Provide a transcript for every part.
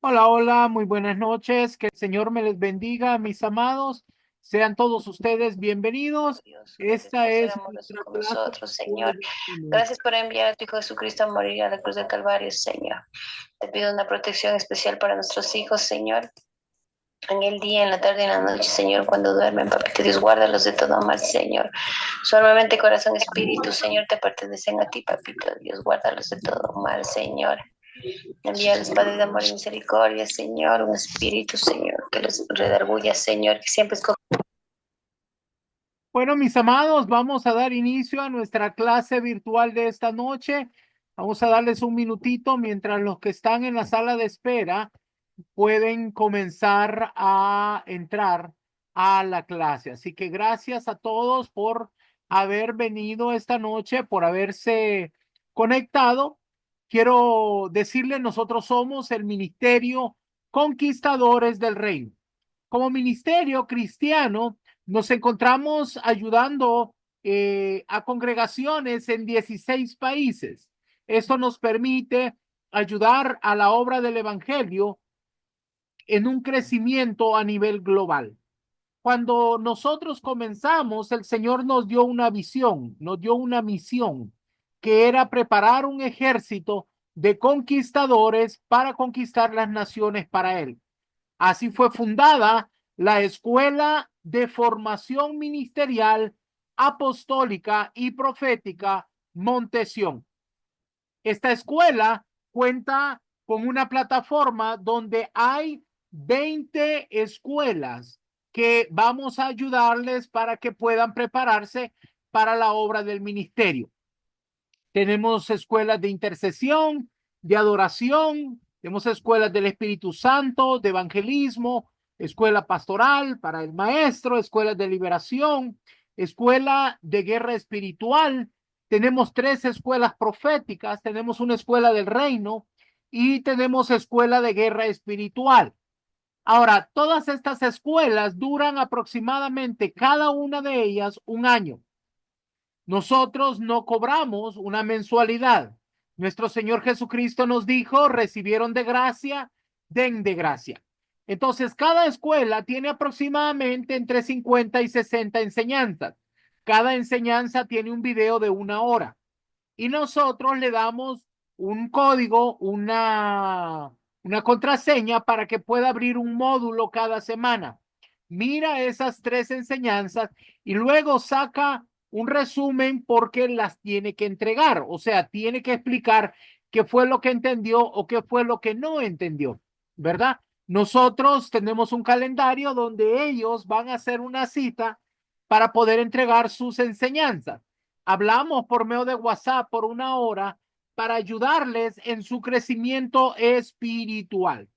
Hola, hola, muy buenas noches. Que el Señor me les bendiga, mis amados. Sean todos ustedes bienvenidos. Dios, gracias Esta por ser es amoroso nuestra con clase nosotros, virtual Señor. de esta noche. Gracias por enviar a tu Hijo Jesucristo a morir a la cruz del Calvario, Señor. Te pido una protección especial para nuestros hijos, Señor. En el día, en la tarde y en la noche, Señor, cuando duermen, papito Dios, guárdalos de todo mal, Señor. Su alma, mente, corazón, espíritu, Señor, te pertenecen a ti, papito Dios, guárdalos de todo mal, Señor. Envíales, Padre de amor y misericordia, Señor, un espíritu, Señor, que los redarguya, Señor, que siempre escoja. Bueno, mis amados, vamos a dar inicio a nuestra clase virtual de esta noche. Vamos a darles un minutito mientras los que están en la sala de espera pueden comenzar a entrar a la clase. Así que gracias a todos por haber venido esta noche, por haberse conectado. Quiero decirles, nosotros somos el Ministerio Conquistadores del Reino. Como ministerio cristiano, nos encontramos ayudando a congregaciones en 16 países. Esto nos permite ayudar a la obra del evangelio en un crecimiento a nivel global. Cuando nosotros comenzamos, el Señor nos dio una visión, nos dio una misión, que era preparar un ejército de conquistadores para conquistar las naciones para Él. Así fue fundada la Escuela de Formación Ministerial Apostólica y Profética Montesión. Esta escuela cuenta con una plataforma donde hay 20 escuelas que vamos a ayudarles para que puedan prepararse para la obra del ministerio. Tenemos escuelas de intercesión, de adoración, tenemos escuelas del Espíritu Santo, de evangelismo, escuela pastoral para el maestro, escuelas de liberación, escuela de guerra espiritual. Tenemos 3 escuelas proféticas, tenemos una escuela del reino y tenemos escuela de guerra espiritual. Ahora, todas estas escuelas duran aproximadamente cada una de ellas un año. Nosotros no cobramos una mensualidad. Nuestro Señor Jesucristo nos dijo, recibieron de gracia, den de gracia. Entonces, cada escuela tiene aproximadamente entre 50 y 60 enseñanzas. Cada enseñanza tiene un video de 1 hora y nosotros le damos un código, una contraseña para que pueda abrir un módulo cada semana. Mira esas 3 enseñanzas y luego saca un resumen porque las tiene que entregar. O sea, tiene que explicar qué fue lo que entendió o qué fue lo que no entendió, ¿verdad? Nosotros tenemos un calendario donde ellos van a hacer una cita para poder entregar sus enseñanzas. Hablamos por medio de WhatsApp por 1 hora para ayudarles en su crecimiento espiritual.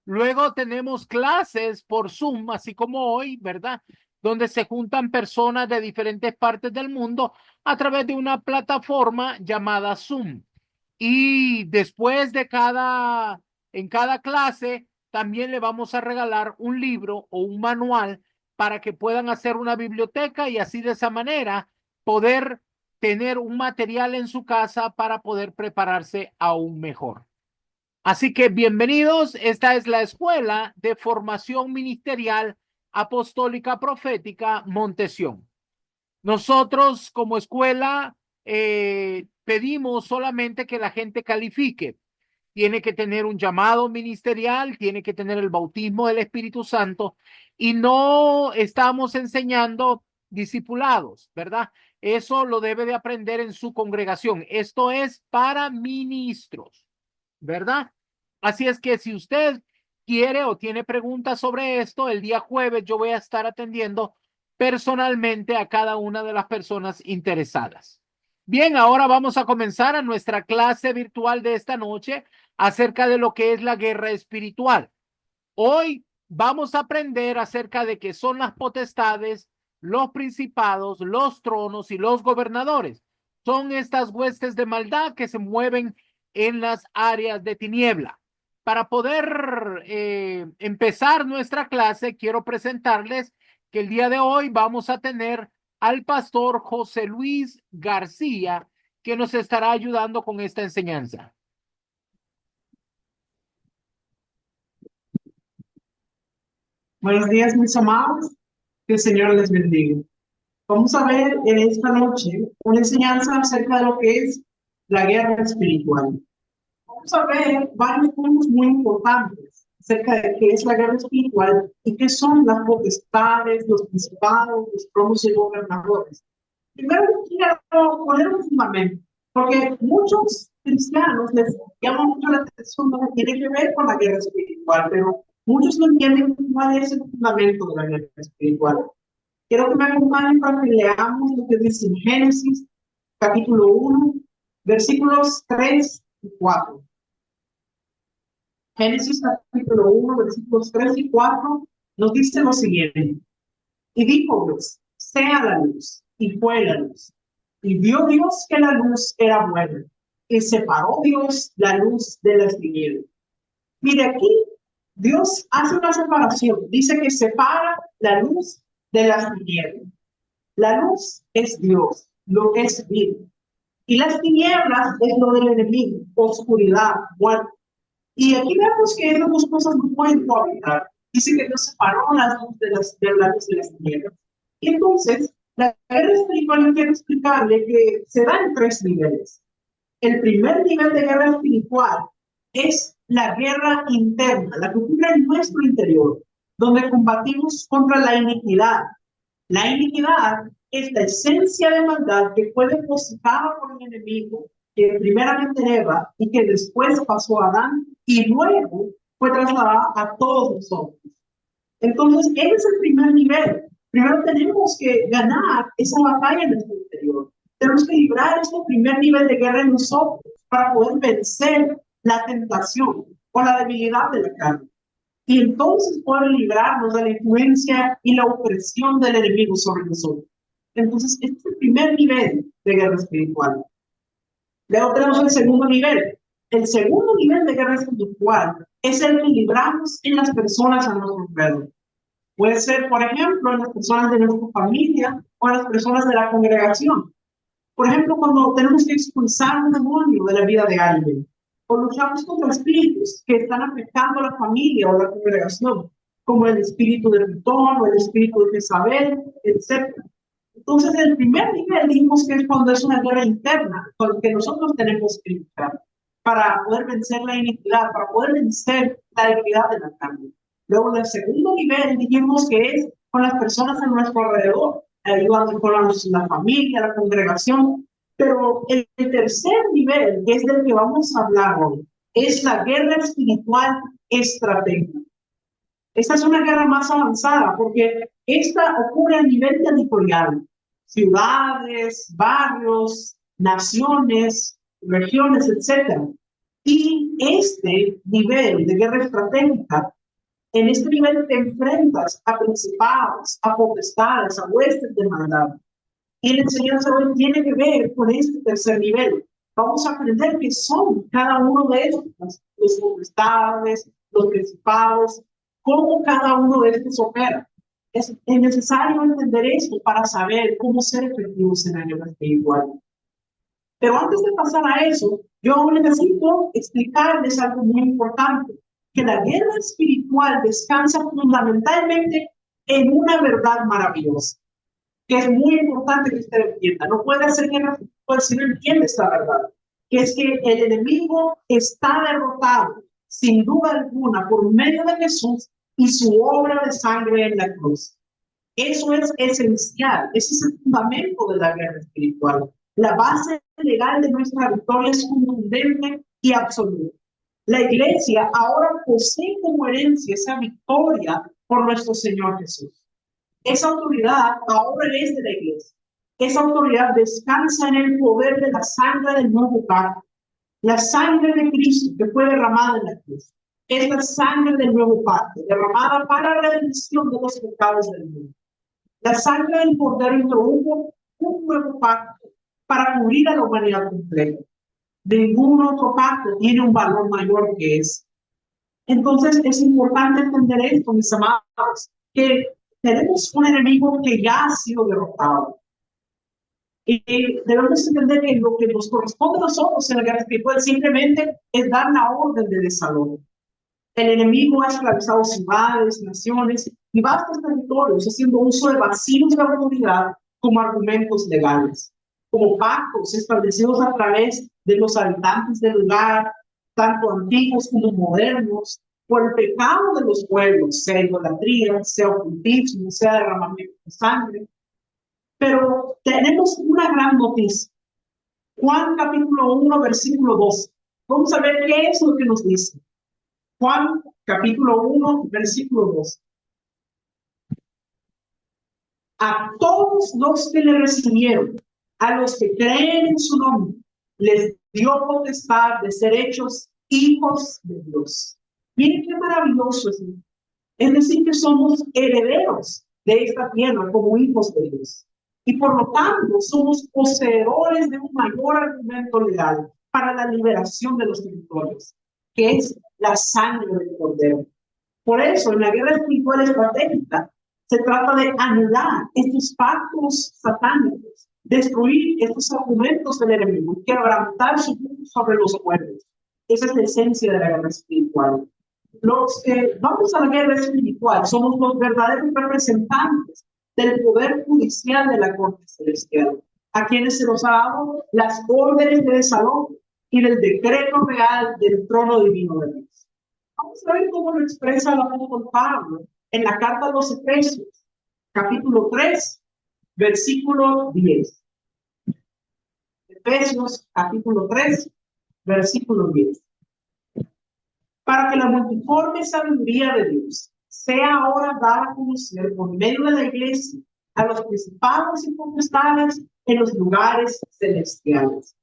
Luego tenemos clases por Zoom, así como hoy, ¿verdad? Donde se juntan personas de diferentes partes del mundo a través de una plataforma llamada Zoom. Y después de en cada clase, también le vamos a regalar un libro o un manual para que puedan hacer una biblioteca y así de esa manera poder tener un material en su casa para poder prepararse aún mejor. Así que bienvenidos, esta es la Escuela de Formación Ministerial Apostólica Profética Montesión. Nosotros como escuela pedimos solamente que la gente califique. Tiene que tener un llamado ministerial, tiene que tener el bautismo del Espíritu Santo y no estamos enseñando discipulados, ¿verdad? Eso lo debe de aprender en su congregación. Esto es para ministros, ¿verdad? Así es que si usted quiere o tiene preguntas sobre esto, el día jueves yo voy a estar atendiendo personalmente a cada una de las personas interesadas. Bien, ahora vamos a comenzar a nuestra clase virtual de esta noche acerca de lo que es la guerra espiritual. Hoy vamos a aprender acerca de qué son las potestades, los principados, los tronos y los gobernadores. Son estas huestes de maldad que se mueven en las áreas de tiniebla. Para poder empezar nuestra clase, quiero presentarles que el día de hoy vamos a tener al pastor José Luis García, que nos estará ayudando con esta enseñanza. Buenos días, mis amados. Que el Señor les bendiga. Vamos a ver en esta noche una enseñanza acerca de lo que es la guerra espiritual. Vamos a ver varios puntos muy importantes acerca de qué es la guerra espiritual y qué son las potestades, los principados, los tronos y gobernadores. Primero quiero poner un fundamento, porque muchos cristianos les llama mucho la atención lo que tiene que ver con la guerra espiritual, pero muchos no entienden cuál es el fundamento de la guerra espiritual. Quiero que me acompañen para que leamos lo que dice en Génesis, capítulo 1, versículos 3 y 4. Génesis capítulo 1, versículos 3 y 4 nos dice lo siguiente. Y dijo Dios, sea la luz, y fue la luz. Y vio Dios que la luz era buena, y separó Dios la luz de las tinieblas. Mire aquí, Dios hace una separación, dice que separa la luz de las tinieblas. La luz es Dios, lo que es vida. Y las tinieblas es lo del enemigo, oscuridad, muerte. Y aquí vemos que esas dos cosas no pueden cohabitar. Dice que Dios separó las luz de la luz de las tinieblas. Y entonces, la guerra espiritual, yo quiero explicarle que se da en tres niveles. El primer nivel de guerra espiritual es la guerra interna, la que ocurre en nuestro interior, donde combatimos contra la iniquidad. La iniquidad es la esencia de maldad que fue depositada por el enemigo, que primeramente Eva y que después pasó a Adán y luego fue trasladada a todos nosotros. Entonces, ese es el primer nivel. Primero tenemos que ganar esa batalla en nuestro interior. Tenemos que librar este primer nivel de guerra en nosotros para poder vencer la tentación o la debilidad de la carne. Y entonces poder librarnos de la influencia y la opresión del enemigo sobre nosotros. Entonces, este es el primer nivel de guerra espiritual. Luego tenemos el segundo nivel. El segundo nivel de guerra espiritual es el que libramos en las personas a nuestro alrededor. Puede ser, por ejemplo, en las personas de nuestra familia o en las personas de la congregación. Por ejemplo, cuando tenemos que expulsar un demonio de la vida de alguien, o luchamos contra espíritus que están afectando a la familia o la congregación, como el espíritu de Plutón o el espíritu de Jezabel, etc. Entonces, el primer nivel dijimos que es cuando es una guerra interna, con la que nosotros tenemos que luchar para poder vencer la iniquidad, para poder vencer la debilidad de la carne. Luego, en el segundo nivel dijimos que es con las personas a nuestro alrededor, ayudando con la familia, la congregación. Pero el tercer nivel, que es del que vamos a hablar hoy, es la guerra espiritual estratégica. Esta es una guerra más avanzada porque esta ocurre a nivel territorial. Ciudades, barrios, naciones, regiones, etc. Y este nivel de guerra estratégica, en este nivel te enfrentas a principados, a potestades, a huestes de maldad. Y la enseñanza hoy tiene que ver con este tercer nivel. Vamos a aprender qué son cada uno de estos, los potestades, los principados, cómo cada uno de estos opera. Es necesario entender esto para saber cómo ser efectivos en la guerra espiritual. Pero antes de pasar a eso, yo necesito explicarles algo muy importante, que la guerra espiritual descansa fundamentalmente en una verdad maravillosa, que es muy importante que usted entienda. No puede hacer guerra espiritual si no entiende esta verdad, que es que el enemigo está derrotado, sin duda alguna, por medio de Jesús y su obra de sangre en la cruz. Eso es esencial, ese es el fundamento de la guerra espiritual. La base legal de nuestra victoria es contundente y absoluta. La iglesia ahora posee como herencia esa victoria por nuestro Señor Jesús. Esa autoridad ahora es de la iglesia. Esa autoridad descansa en el poder de la sangre del nuevo pacto. La sangre de Cristo que fue derramada en la cruz. Es la sangre del nuevo pacto, derramada para la redención de los pecados del mundo. La sangre del Cordero introdujo un nuevo pacto para cubrir a la humanidad completa. Ningún otro pacto tiene un valor mayor que ese. Entonces es importante entender esto, mis amados, que tenemos un enemigo que ya ha sido derrotado. Y debemos entender que lo que nos corresponde a nosotros en la guerra espiritual simplemente es dar la orden de desalojo. El enemigo ha esclavizado ciudades, naciones, y vastos territorios, haciendo uso de vacíos de autoridad como argumentos legales, como pactos establecidos a través de los habitantes del lugar, tanto antiguos como modernos, por el pecado de los pueblos, sea idolatría, sea ocultismo, sea derramamiento de sangre. Pero tenemos una gran noticia. Juan capítulo 1, versículo 2. Vamos a ver qué es lo que nos dice. Juan capítulo 1, versículo 2. A todos los que le recibieron, a los que creen en su nombre, les dio potestad de ser hechos hijos de Dios. Miren qué maravilloso es. Es decir, que somos herederos de esta tierra como hijos de Dios. Y por lo tanto, somos poseedores de un mayor argumento legal para la liberación de los territorios, que es la sangre del Cordero. Por eso, en la guerra espiritual estratégica, se trata de anular estos pactos satánicos, destruir estos argumentos del enemigo y quebrantar su poder sobre los pueblos. Esa es la esencia de la guerra espiritual. Los que vamos a la guerra espiritual somos los verdaderos representantes del poder judicial de la corte celestial, a quienes se nos ha dado las órdenes de desalojo y del decreto real del trono divino de Dios. Vamos a ver cómo lo expresa el apóstol Pablo en la carta a los Efesios, capítulo 3, versículo 10. Efesios, capítulo 3, versículo 10. Para que la multiforme sabiduría de Dios sea ahora dada a conocer por medio de la iglesia a los principados y potestades en los lugares celestiales.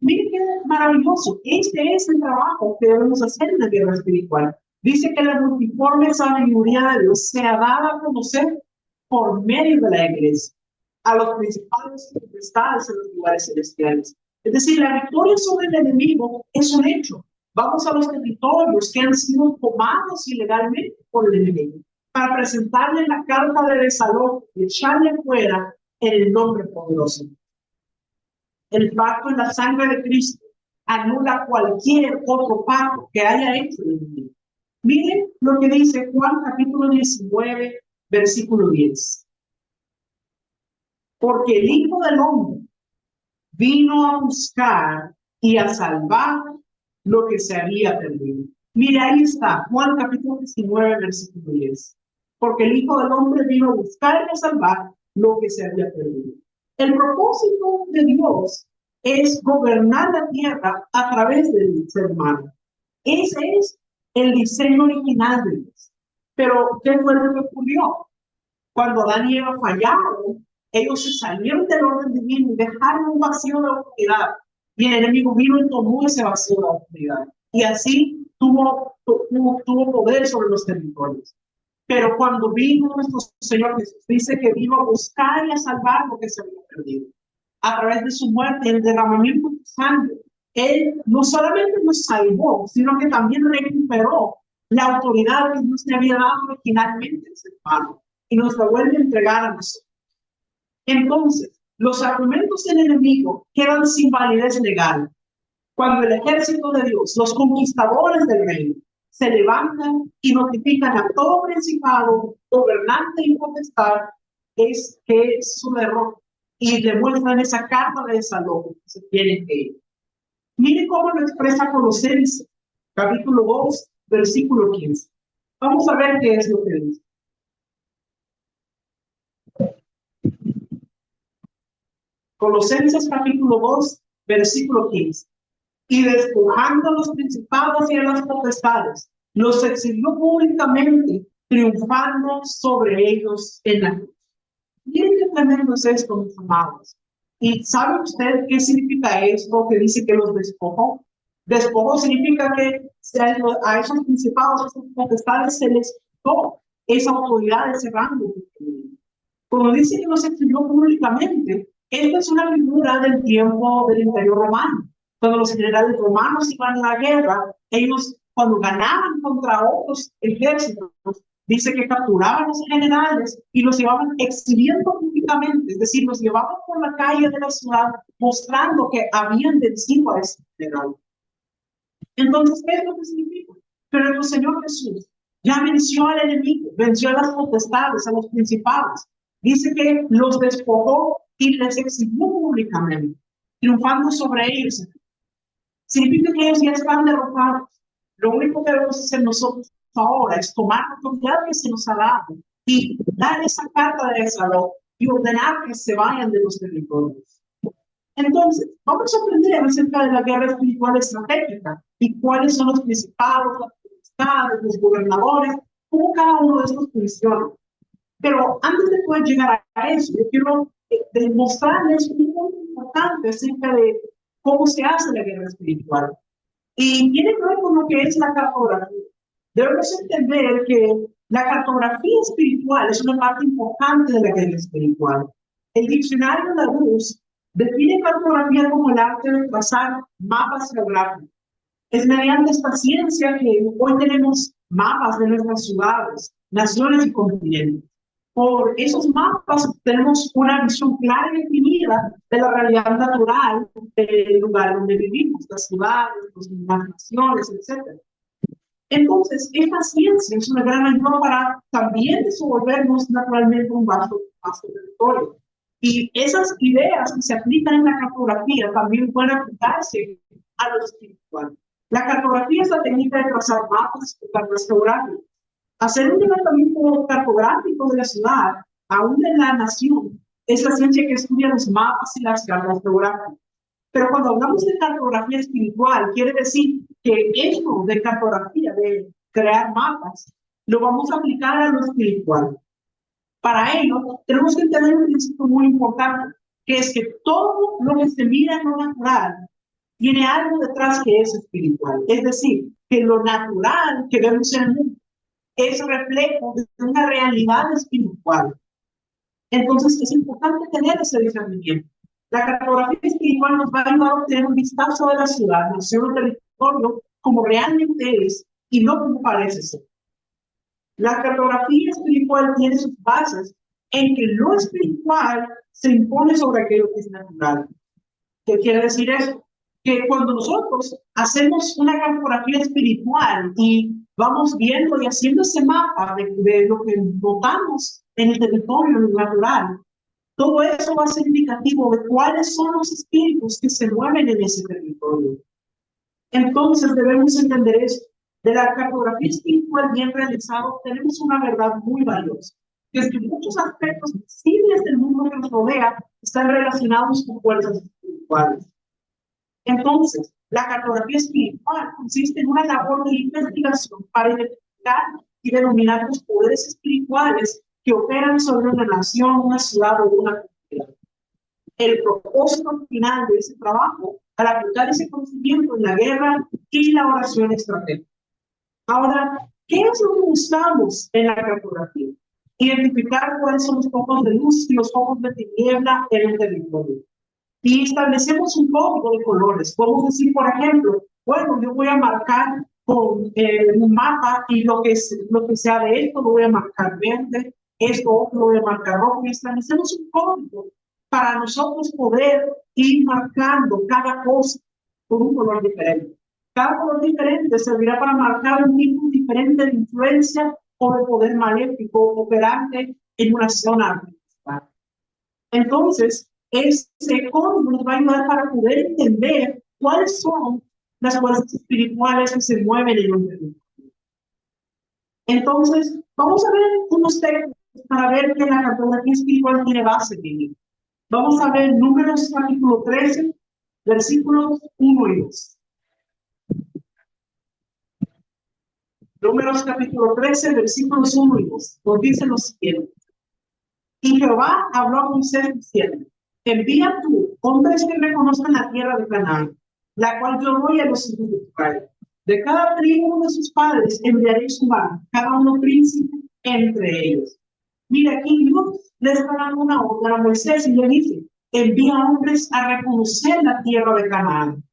Miren qué maravilloso. Este es el trabajo que debemos hacer en la guerra espiritual. Dice que la multiforme sabiduría de Dios sea dada a conocer por medio de la iglesia a los principados y potestades en los lugares celestiales. Es decir, la victoria sobre el enemigo es un hecho. Vamos a los territorios que han sido tomados ilegalmente por el enemigo para presentarle la carta de desalojo y echarle fuera en el nombre poderoso. El pacto en la sangre de Cristo anula cualquier otro pacto que haya hecho el enemigo. Miren lo que dice Juan capítulo 19, versículo 10. Porque el Hijo del Hombre vino a buscar y a salvar lo que se había perdido. Mire, ahí está, Juan capítulo 19, versículo 10. Porque el Hijo del Hombre vino a buscar y a salvar lo que se había perdido. El propósito de Dios es gobernar la tierra a través del ser humano. Ese es el diseño original de Dios. Pero, ¿qué fue lo que ocurrió? Cuando Adán y Eva fallaron, ellos se salieron del orden divino y dejaron un vacío de autoridad. Y el enemigo vino y tomó ese vacío de autoridad. Y así tuvo poder sobre los territorios. Pero cuando vino nuestro Señor Jesús, dice que vino a buscar y a salvar lo que se había perdido. A través de su muerte, el derramamiento de sangre, Él no solamente nos salvó, sino que también recuperó la autoridad que Dios le había dado originalmente al ser humano y nos la vuelve a entregar a nosotros. Entonces, los argumentos del enemigo quedan sin validez legal cuando el ejército de Dios, los conquistadores del reino, se levantan y notifican a todo principado, gobernante y potestad es que es su error y demuestran esa carta de desalojo que se tiene que ir. Mire cómo lo expresa Colosenses, capítulo 2, versículo 15. Vamos a ver qué es lo que dice. Colosenses capítulo 2, versículo 15. Y despojando a los principados y a las potestades, los exhibió públicamente, triunfando sobre ellos en la cruz. Miren qué tremendo es esto, mis amados. ¿Y sabe usted qué significa esto que dice que los despojó? Despojó significa que a esos principados, a esas potestades se les quitó esa autoridad, ese rango. Cuando dice que los exhibió públicamente, esta es una figura del tiempo del Imperio Romano. Cuando los generales romanos iban a la guerra, ellos cuando ganaban contra otros ejércitos, dice que capturaban a los generales y los llevaban exhibiendo públicamente, es decir, los llevaban por la calle de la ciudad mostrando que habían vencido a ese general. Entonces, ¿qué es lo que significa? Pero el Señor Jesús Ya venció al enemigo, venció a las potestades, a los principados. Dice que los despojó y les exhibió públicamente, triunfando sobre ellos. Significa que ellos ya están derrotados. Lo único que debemos hacer nosotros ahora es tomar la autoridad que se nos ha dado y dar esa carta de desalojo y ordenar que se vayan de los territorios. Entonces, vamos a aprender acerca de la guerra espiritual estratégica y cuáles son los principados, las potestades, los gobernadores, cómo cada uno de estos funciona. Pero antes de poder llegar a eso, yo quiero demostrarles un punto importante acerca de cómo se hace la guerra espiritual. Y tiene que ver con lo que es la cartografía. Debemos entender que la cartografía espiritual es una parte importante de la guerra espiritual. El diccionario La Luz define cartografía como el arte de trazar mapas geográficos. Es mediante esta ciencia que hoy tenemos mapas de nuestras ciudades, naciones y continentes. Por esos mapas tenemos una visión clara y definida de la realidad natural del lugar donde vivimos, las ciudades, las naciones, etc. Entonces, esta ciencia es una gran ayuda para también desenvolvernos naturalmente un vasto territorio. Y esas ideas que se aplican en la cartografía también pueden aplicarse a lo espiritual. La cartografía es la técnica de trazar mapas geográficos. Hacer un levantamiento cartográfico de la ciudad, aún de la nación, es la ciencia que estudia los mapas y las cartas geográficas. Pero cuando hablamos de cartografía espiritual, quiere decir que esto de cartografía, de crear mapas, lo vamos a aplicar a lo espiritual. Para ello, tenemos que tener un principio muy importante, que es que todo lo que se mira en lo natural tiene algo detrás que es espiritual. Es decir, que lo natural que vemos en el mundo es reflejo de una realidad espiritual. Entonces, es importante tener ese discernimiento. La cartografía espiritual nos va a ayudar a obtener un vistazo de la ciudad, nación o territorio, como realmente es y no como parece ser. La cartografía espiritual tiene sus bases en que lo espiritual se impone sobre aquello que es natural. ¿Qué quiere decir eso? Que cuando nosotros hacemos una cartografía espiritual y vamos viendo y haciendo ese mapa de lo que notamos en el territorio natural, todo eso va a ser indicativo de cuáles son los espíritus que se mueven en ese territorio. Entonces debemos entender eso. De la cartografía espiritual bien realizada tenemos una verdad muy valiosa, que es que muchos aspectos visibles del mundo que nos rodea están relacionados con fuerzas espirituales. Entonces, la cartografía espiritual consiste en una labor de investigación para identificar y denominar los poderes espirituales que operan sobre una nación, una ciudad o una comunidad. El propósito final de ese trabajo, al aplicar ese conocimiento en la guerra y la oración estratégica. Ahora, ¿qué es lo que buscamos en la cartografía? Identificar cuáles son los focos de luz y los focos de tiniebla en el territorio. Y establecemos un código de colores. Podemos decir, por ejemplo, bueno, yo voy a marcar con un mapa y lo que sea de esto lo voy a marcar verde, esto otro lo voy a marcar rojo, y establecemos un código para nosotros poder ir marcando cada cosa con un color diferente. Cada color diferente servirá para marcar un tipo diferente de influencia o de poder maléfico operante en una zona. Entonces, ese código nos va a ayudar para poder entender cuáles son las fuerzas espirituales que se mueven en un territorio. Entonces, vamos a ver unos textos para ver que la cartografía espiritual tiene base bíblica. Vamos a ver Números capítulo 13, versículos 1 y 2. Números capítulo 13, versículos 1 y 2. Nos dice lo siguiente. Y Jehová habló a Moisés diciendo: envía tú hombres que reconozcan la tierra de Canaán, la cual yo doy a los hijos de Israel. De cada tribu de sus padres enviaré su mano, cada uno príncipe entre ellos. Mira, aquí Dios le está dando una orden a Moisés y le dice: envía hombres a reconocer la tierra de Canaán.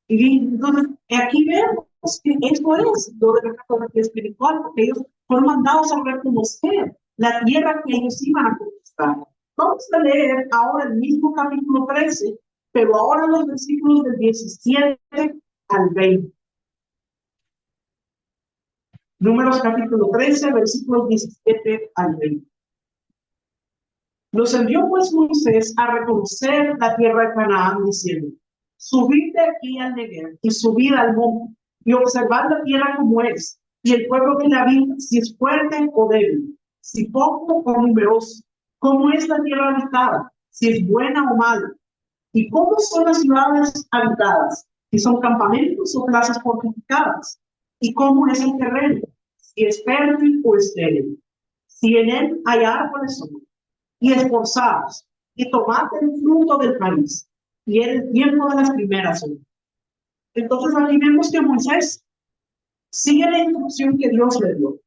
Y entonces, aquí vemos que esto es lo de la cartografía espiritual, porque ellos fueron mandados a reconocer la tierra que ellos iban a conquistar. Vamos a leer ahora el mismo capítulo 13, pero ahora los versículos del 17 al 20. Números capítulo 13, versículos 17 al 20. Los envió pues Moisés a reconocer la tierra de Canaán, diciendo: subid de aquí al Negev y subid al monte y observad la tierra como es, y el pueblo que la habita, si es fuerte o débil, si poco o numeroso, cómo es la tierra habitada, si es buena o mala, y cómo son las ciudades habitadas, si son campamentos o plazas fortificadas, y cómo es el terreno, si es fértil o estéril, si en él hay árboles o no, y esforzados, y tomad el fruto del país, y el tiempo de las primeras horas. Entonces aquí vemos que Moisés sigue la instrucción que Dios le dio,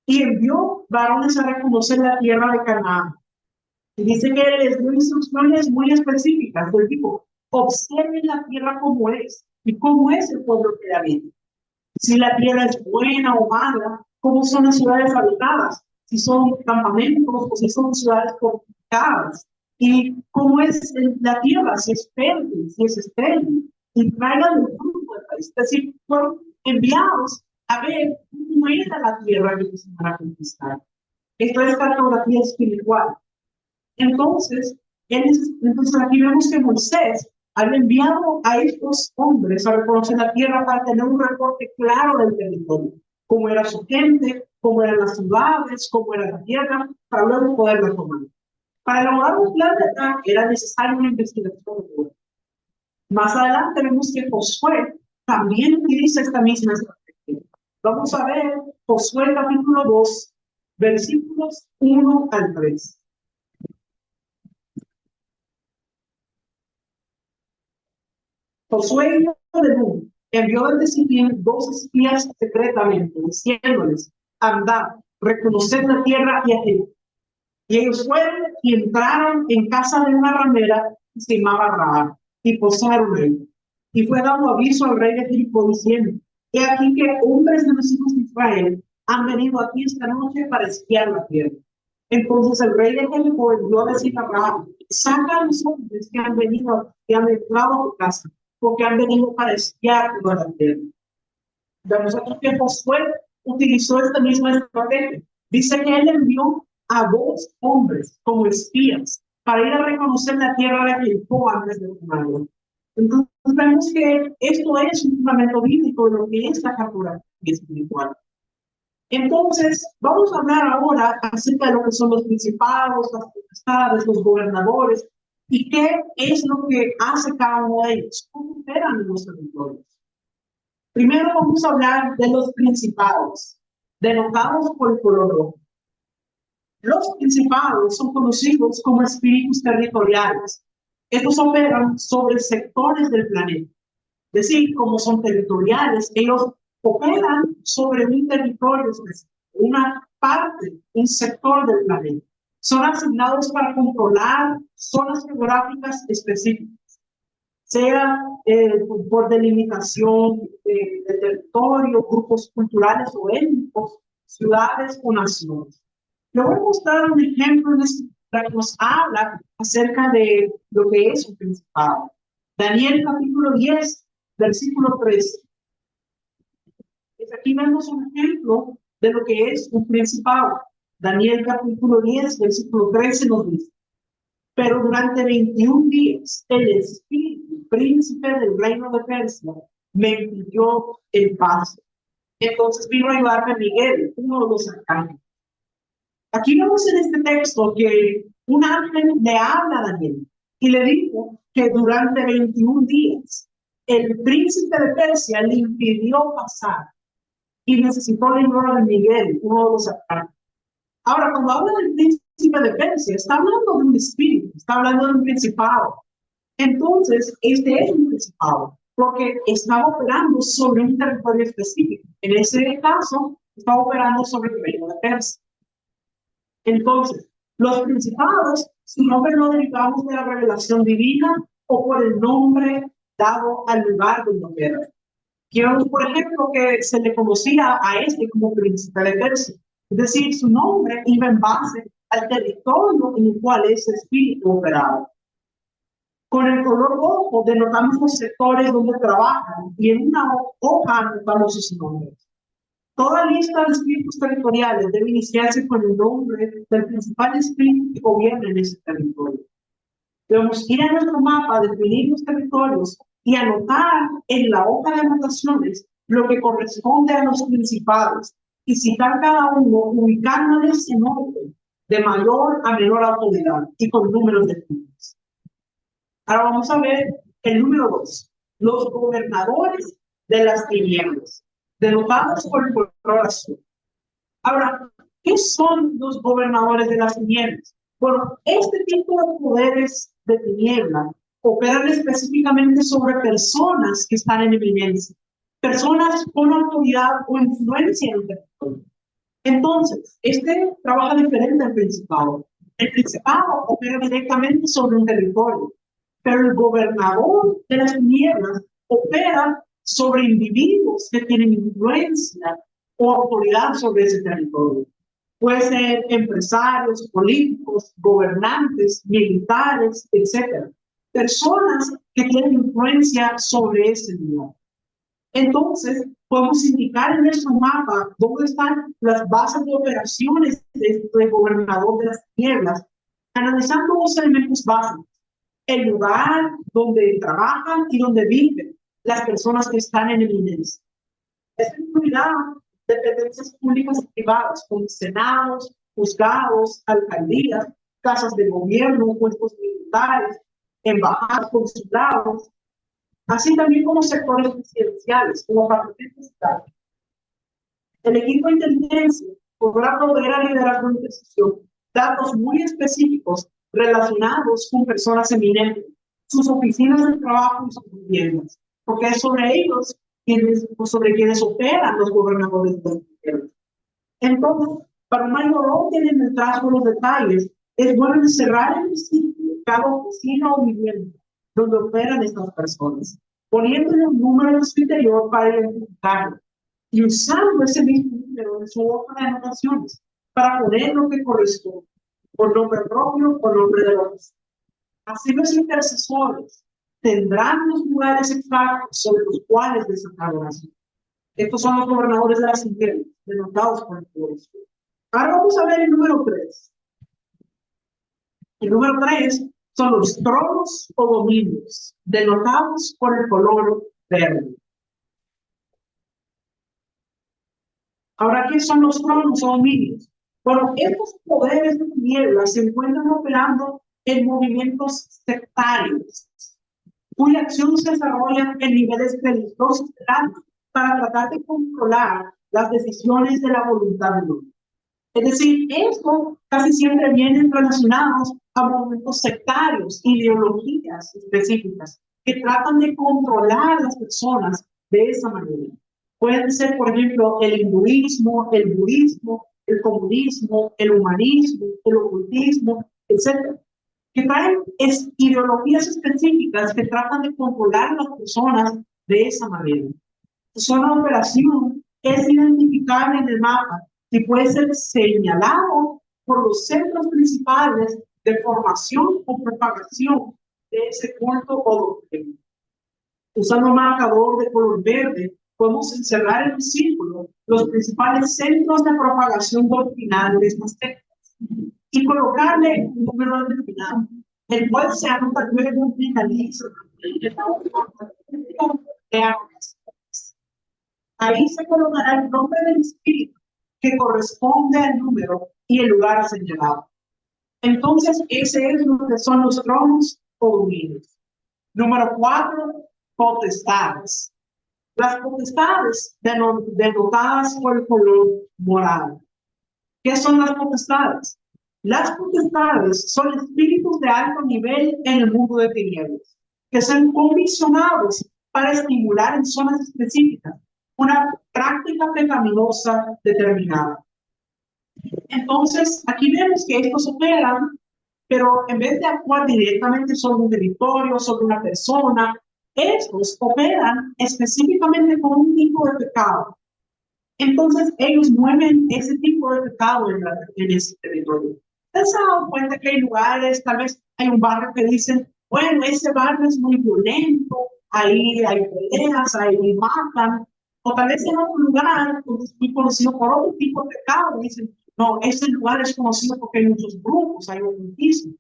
y envió varones a reconocer la tierra de Canaán. Y dice que les dio instrucciones muy específicas, del tipo: observen la tierra como es, y cómo es el pueblo que la vive. Si la tierra es buena o mala, cómo son las ciudades habitadas, si son campamentos o si son ciudades fortificadas, y cómo es la tierra, si es fértil, si es estéril, y traigan el fruto del país. Es decir, fueron enviados a ver cómo era la tierra que se iban a conquistar. Esto es cartografía espiritual. Entonces, entonces aquí vemos que Moisés había enviado a estos hombres a reconocer la tierra para tener un reporte claro del territorio, cómo era su gente, cómo eran las ciudades, cómo era la tierra, para luego poderla tomar. Para elaborar un plan de ataque era necesaria una investigación de campo. Más adelante vemos que Josué también utiliza esta misma estrategia. Vamos a ver Josué capítulo 2, versículos 1 al 3. Josué, hijo de Nun, envió desde Sitín 2 espías secretamente, diciéndoles: andad, reconoced la tierra y a Jericó. Y ellos fueron y entraron en casa de una ramera que se llamaba Rahab, y posaron ahí. Y fue dando aviso al rey de Jericó, diciendo: he aquí que hombres de los hijos de Israel han venido aquí esta noche para espiar la tierra. Entonces el rey de Jericó envió a decir a Rahab: saca a los hombres que han venido, que han entrado a tu casa, porque han venido para espiar toda la tierra. Vemos aquí que Josué utilizó esta misma estrategia. Dice que él envió a 2 hombres como espías para ir a reconocer la tierra de Jericó antes de tomarla. Entonces vemos que esto es un fundamento bíblico de lo que es la cartografía espiritual. Entonces, vamos a hablar ahora acerca de lo que son los principados, las potestades, los gobernadores, y qué es lo que hace cada uno de ellos, cómo operan en los territorios. Primero vamos a hablar de los principados, denotados por el color rojo. Los principados son conocidos como espíritus territoriales. Estos operan sobre sectores del planeta. Es decir, como son territoriales, ellos operan sobre un territorio específico, una parte, un sector del planeta. Son asignados para controlar zonas geográficas específicas, sea por delimitación de territorio, grupos culturales o étnicos, ciudades o naciones. Le voy a mostrar un ejemplo que nos habla acerca de lo que es un principado. Daniel capítulo 10, versículo 13. Aquí vemos un ejemplo de lo que es un principado. Daniel capítulo 10, versículo 13 nos dice: pero durante 21 días el espíritu príncipe del reino de Persia me impidió el paso. Entonces vino a ayudarme Miguel, uno de los arcángeles. Aquí vemos en este texto que un ángel le habla a Daniel y le dijo que durante 21 días el príncipe de Persia le impidió pasar y necesitó la ayuda de Miguel, uno de los arcángeles. Ahora, cuando habla del príncipe de Persia, está hablando de un espíritu, está hablando de un principado. Entonces, este es un principado, porque está operando sobre un territorio específico. En ese caso, está operando sobre el reino de Persia. Entonces, los principados, su nombre lo derivamos de la revelación divina o por el nombre dado al lugar donde opera. Quiero, por ejemplo, que se le conocía a este como príncipe de Persia. Es decir, su nombre iba en base al territorio en el cual ese espíritu operaba. Con el color rojo denotamos los sectores donde trabajan y en una hoja anotamos sus nombres. Toda lista de espíritus territoriales debe iniciarse con el nombre del principal espíritu que gobierna en ese territorio. Debemos ir a nuestro mapa, definir los territorios y anotar en la hoja de anotaciones lo que corresponde a los principados y citar cada uno, ubicándoles en orden, de mayor a menor autoridad y con números definidos. Ahora vamos a ver el número 2, los gobernadores de las tinieblas, denotados por el color azul. Ahora, ¿qué son los gobernadores de las tinieblas? Bueno, este tipo de poderes de tiniebla operan específicamente sobre personas que están en eminencia, personas con autoridad o influencia en el territorio. Entonces, este trabaja diferente al principado. El principado opera directamente sobre un territorio, pero el gobernador de las tinieblas opera sobre individuos que tienen influencia o autoridad sobre ese territorio. Puede ser empresarios, políticos, gobernantes, militares, etc. Personas que tienen influencia sobre ese lugar. Entonces, podemos indicar en nuestro mapa dónde están las bases de operaciones del gobernador de las tinieblas, analizando dos elementos básicos: el lugar donde trabajan y donde viven las personas que están en eminencia. Esta incluirá dependencias públicas y privadas, como senados, juzgados, alcaldías, casas de gobierno, puestos militares, embajadas, consulados, así también como sectores presidenciales, como patentes y tal. El equipo de inteligencia podrá proveer al liderazgo de decisión datos muy específicos relacionados con personas eminentes, sus oficinas de trabajo y sus viviendas, porque es sobre ellos sobre quienes operan los gobernadores de los gobiernos. Entonces, para un mayor orden en el trazo de los detalles, es bueno encerrar en el sitio cada oficina o vivienda donde operan estas personas, poniéndole un número en su interior para identificarlo y usando ese mismo número en su hoja de anotaciones para poner lo que corresponde, por nombre propio o nombre de la oficina. Así los intercesores tendrán los lugares exactos sobre los cuales desatar oración. Estos son los gobernadores de las tinieblas, denotados por el poder. Ahora vamos a ver el número 3. El número 3 son los tronos o dominios, denotados por el color verde. Ahora, ¿qué son los tronos o dominios? Bueno, estos poderes de tinieblas se encuentran operando en movimientos sectarios, cuya acción se desarrolla en niveles religiosos grandes para tratar de controlar las decisiones de la voluntad de Dios. Es decir, esto casi siempre vienen relacionados a movimientos sectarios, ideologías específicas, que tratan de controlar a las personas de esa manera. Pueden ser, por ejemplo, el hinduismo, el budismo, el comunismo, el humanismo, el ocultismo, etc. Que traen ideologías específicas que tratan de controlar a las personas de esa manera. Su zona de operación es identificable en el mapa y puede ser señalado por los centros principales de formación o propagación de ese culto o doctrina. Usando un marcador de color verde, podemos encerrar en un círculo los principales centros de propagación doctrinal de estas sectas y colocarle un número determinado, el cual se anota luego un finalizo en la hoja de armas. Ahí se colocará el nombre del espíritu que corresponde al número y el lugar señalado. Entonces, ese es lo que son los tronos o dominios. Número 4, potestades. Las potestades denotadas por el color morado. ¿Qué son las potestades? Las potestades son espíritus de alto nivel en el mundo de tinieblas, que son comisionados para estimular en zonas específicas una práctica pecaminosa determinada. Entonces, aquí vemos que estos operan, pero en vez de actuar directamente sobre un territorio, sobre una persona, estos operan específicamente con un tipo de pecado. Entonces, ellos mueven ese tipo de pecado en ese territorio. ¿Ustedes se han dado cuenta que hay lugares, tal vez hay un barrio que dicen, bueno, ese barrio es muy violento, ahí hay peleas, ahí matan? O tal vez en otro lugar donde es muy conocido por otro tipo de pecado, dicen, no, este lugar es conocido porque hay muchos grupos, hay ocultismo.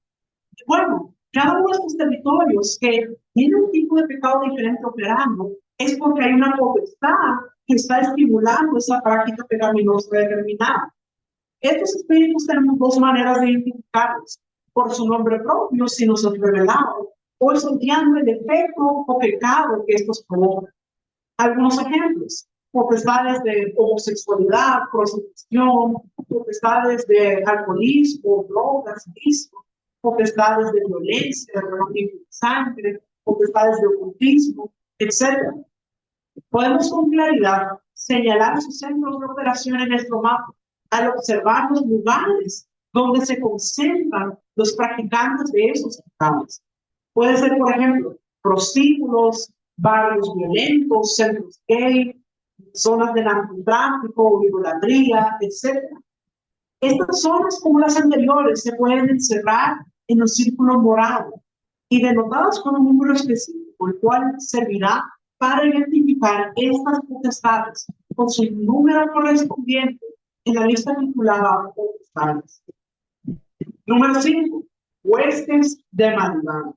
Bueno, cada uno de estos territorios que tiene un tipo de pecado diferente operando es porque hay una potestad que está estimulando esa práctica pecaminosa determinada. Estos espíritus tenemos dos maneras de identificarlos: por su nombre propio, si nos es revelado, o estudiando el efecto o pecado que estos provocan. Algunos ejemplos: potestades de homosexualidad, prostitución, potestades de alcoholismo, drogas, vicio, potestades de violencia, de derramamiento de sangre, potestades de ocultismo, etc. Podemos con claridad señalar sus centros de operación en nuestro mapa al observar los lugares donde se concentran los practicantes de esos pecados. Puede ser, por ejemplo, prostíbulos, barrios violentos, centros gay, zonas de narcotráfico, idolatría, etc. Estas zonas, como las anteriores, se pueden encerrar en un círculo morado y denotadas con un número específico, el cual servirá para identificar estas potestades con su número correspondiente en la lista vinculada a potestades. Número 5. Huestes de maldad.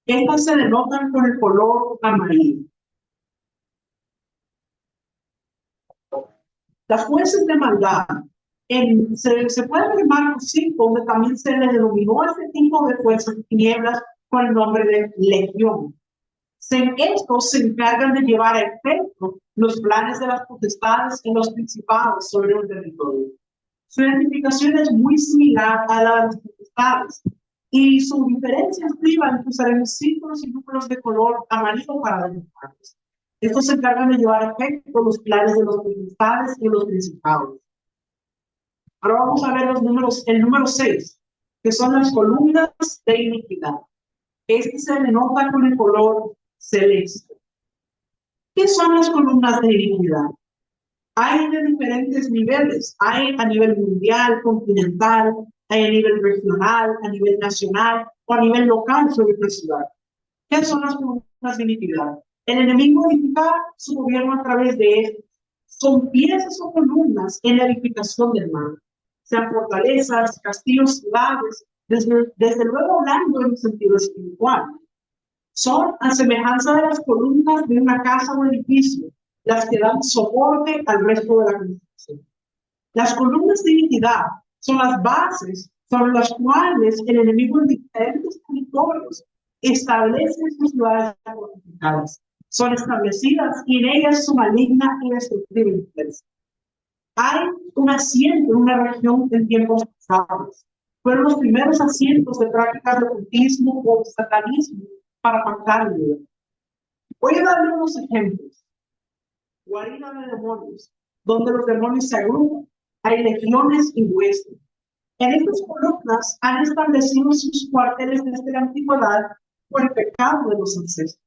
Estas se denotan con el color amarillo. Las huestes de maldad se puede ver Marcos 5, donde también se le denominó a este tipo de fuerzas de tinieblas con el nombre de legión. Estos se encargan de llevar a efecto los planes de las potestades y los principados sobre un territorio. Su identificación es muy similar a la de las potestades, y su diferencia estriba en que usaremos círculos y números de color amarillo para denotarlos. Estos se encargan de llevar a efecto los planes de los potestades y los principados. Ahora vamos a ver el número 6, que son las columnas de iniquidad. Este se denota con el color celeste. ¿Qué son las columnas de iniquidad? Hay de diferentes niveles. Hay a nivel mundial, continental, hay a nivel regional, a nivel nacional o a nivel local sobre la ciudad. ¿Qué son las columnas de iniquidad? El enemigo edifica su gobierno a través de estos. Son piezas o columnas en la edificación del mal, sean fortalezas, castillos, ciudades, desde luego hablando en un sentido espiritual. Son a semejanza de las columnas de una casa o edificio, las que dan soporte al resto de la construcción. Las columnas de iniquidad son las bases sobre las cuales el enemigo en diferentes territorios establece sus ciudades fortificadas. Son establecidas y en ellas su maligna y destructiva influencia. Hay un asiento en una región en tiempos pasados. Fueron los primeros asientos de prácticas de ocultismo o satanismo para pactar el vida. Voy a darle unos ejemplos. Guarida de demonios, donde los demonios se agrupan. Hay legiones y huestes. En estas columnas han establecido sus cuarteles desde la antigüedad por el pecado de los ancestros.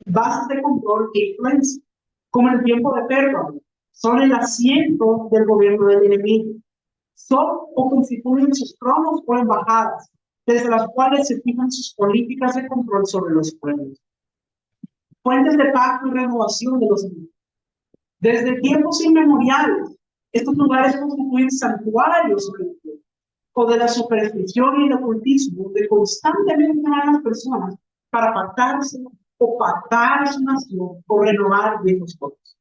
Bases de control e influencia, como en el tiempo de Pérgamo, son el asiento del gobierno del enemigo. Son o constituyen sus tronos o embajadas, desde las cuales se fijan sus políticas de control sobre los pueblos. Fuentes de pacto y renovación de los enemigos. Desde tiempos inmemoriales, estos lugares constituyen santuarios religiosos, o de la superstición y el ocultismo, de constantemente llamar a las personas para pactarse o pactar a su nación o renovar viejos votos.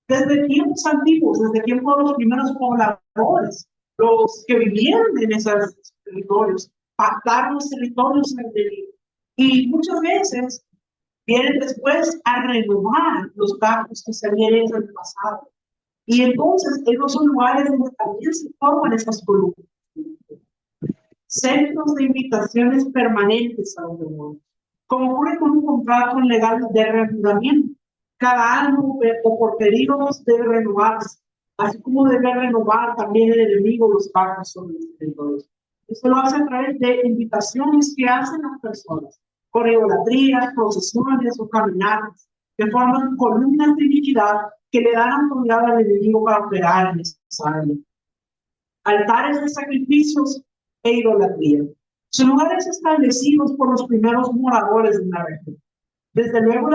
Desde tiempos antiguos, desde tiempos de los primeros pobladores, los que vivieron en esos territorios, pactar los territorios y muchas veces vienen después a renovar los pactos que se habían hecho en el pasado. Y entonces, esos son lugares donde también se forman estas columnas. Centros de invitaciones permanentes a los demonios. Como ocurre con un contrato legal de reanudamiento. Cada año o por periodos debe renovarse, así como debe renovar también el enemigo los pactos sobre los territorios. Esto lo hace a través de invitaciones que hacen las personas, por idolatrías, procesiones o caminatas, que forman columnas de iniquidad que le dan autoridad al enemigo para operar en esa área. Altares de sacrificios e idolatría. Son lugares establecidos por los primeros moradores de una región. Desde luego,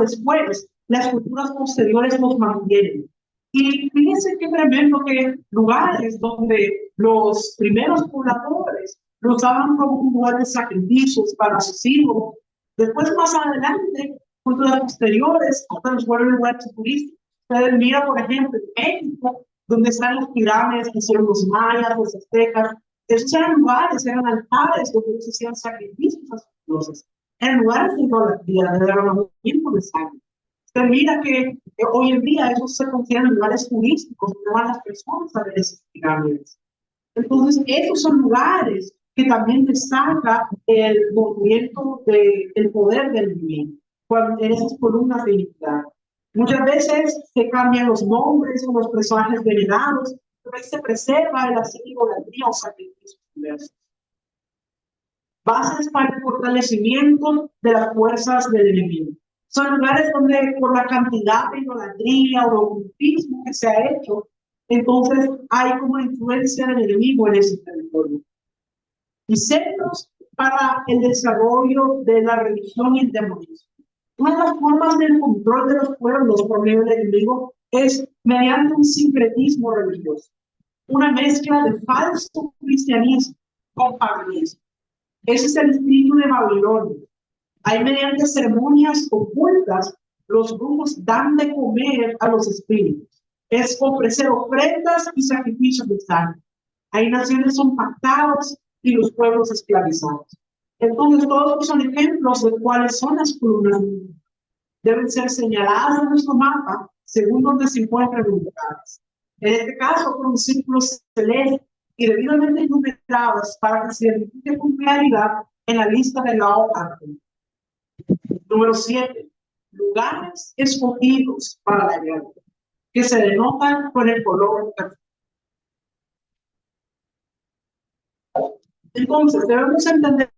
después, las culturas posteriores los mantienen. Y fíjense qué tremendo que lugares donde los primeros pobladores los usaban como un lugar de sacrificios para sus hijos. Después, más adelante, culturas posteriores, hasta los vuelven lugares turísticos. Ustedes miran, por ejemplo, en México, donde están las pirámides que hicieron los mayas, los aztecas. Esos eran lugares, eran altares donde ellos hacían sacrificios a sus dioses. Eran lugares de idolatría, de derramamiento de sangre. Usted mira que hoy en día esos se consideran lugares turísticos, donde van las personas a ver esas pirámides. Entonces, esos son lugares que también destaca el movimiento del poder del divino, cuando en esas columnas de iniquidad. Muchas veces se cambian los nombres o los personajes venerados, pero ahí se preserva el hacer idolatría o sacrificios diversos. Bases para el fortalecimiento de las fuerzas del enemigo. Son lugares donde por la cantidad de idolatría o de ocultismo que se ha hecho, entonces hay como influencia del enemigo en ese territorio. Y centros para el desarrollo de la religión y el demonismo. Una de las formas del control de los pueblos por medio del enemigo es mediante un sincretismo religioso, una mezcla de falso cristianismo con paganismo. Ese es el espíritu de Babilonia. Hay mediante ceremonias ocultas, los brujos dan de comer a los espíritus. Es ofrecer ofrendas y sacrificios de sangre. Hay naciones son pactadas y los pueblos esclavizados. Entonces, todos son ejemplos de cuáles son las columnas. Deben ser señaladas en nuestro mapa según donde se encuentran ubicadas. En este caso, con un círculo celeste y debidamente numeradas para que se identifique con claridad en la lista de la hoja. Número 7. Lugares escogidos para la guerra, que se denotan con el color café. Entonces, debemos entender,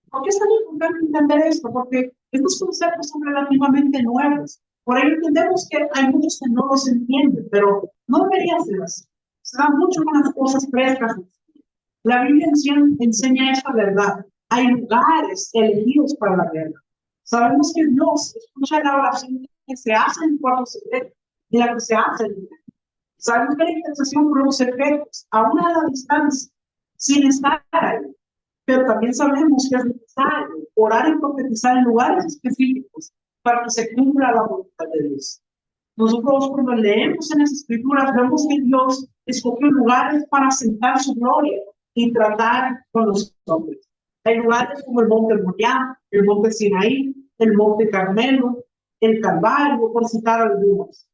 ¿por qué es tan importante entender esto? Porque estos conceptos son relativamente nuevos. Por ello entendemos que hay muchos que no los entienden, pero no debería ser así. Se dan mucho con las cosas frescas. La Biblia enseña esta verdad. Hay lugares elegidos para la guerra. Sabemos que Dios escucha la oración que se hace en el cuarto secreto y la que se hace en el lugar. Sabemos que la intercesión produce efectos, aún a la distancia, sin estar ahí. Pero también sabemos que es necesario orar y profetizar en lugares específicos para que se cumpla la voluntad de Dios. Nosotros cuando leemos en las escrituras vemos que Dios escogió lugares para sentar su gloria y tratar con los hombres. Hay lugares como el monte Moriah, el monte Sinaí, el monte Carmelo, el Calvario, por citar algunos.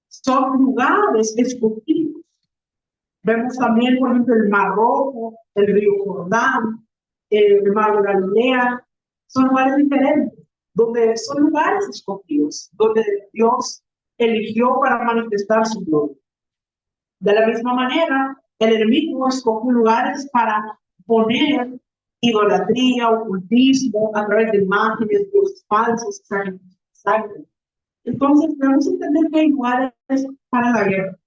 Son lugares escogidos. Vemos también, por ejemplo, el Mar Rojo, el río Jordán, el Mar de Galilea. Son lugares diferentes, donde son lugares escogidos, donde Dios eligió para manifestar su gloria. De la misma manera, el enemigo escoge lugares para poner idolatría, ocultismo, a través de imágenes, dioses falsos, sangre. Entonces, debemos entender que hay lugares para la guerra.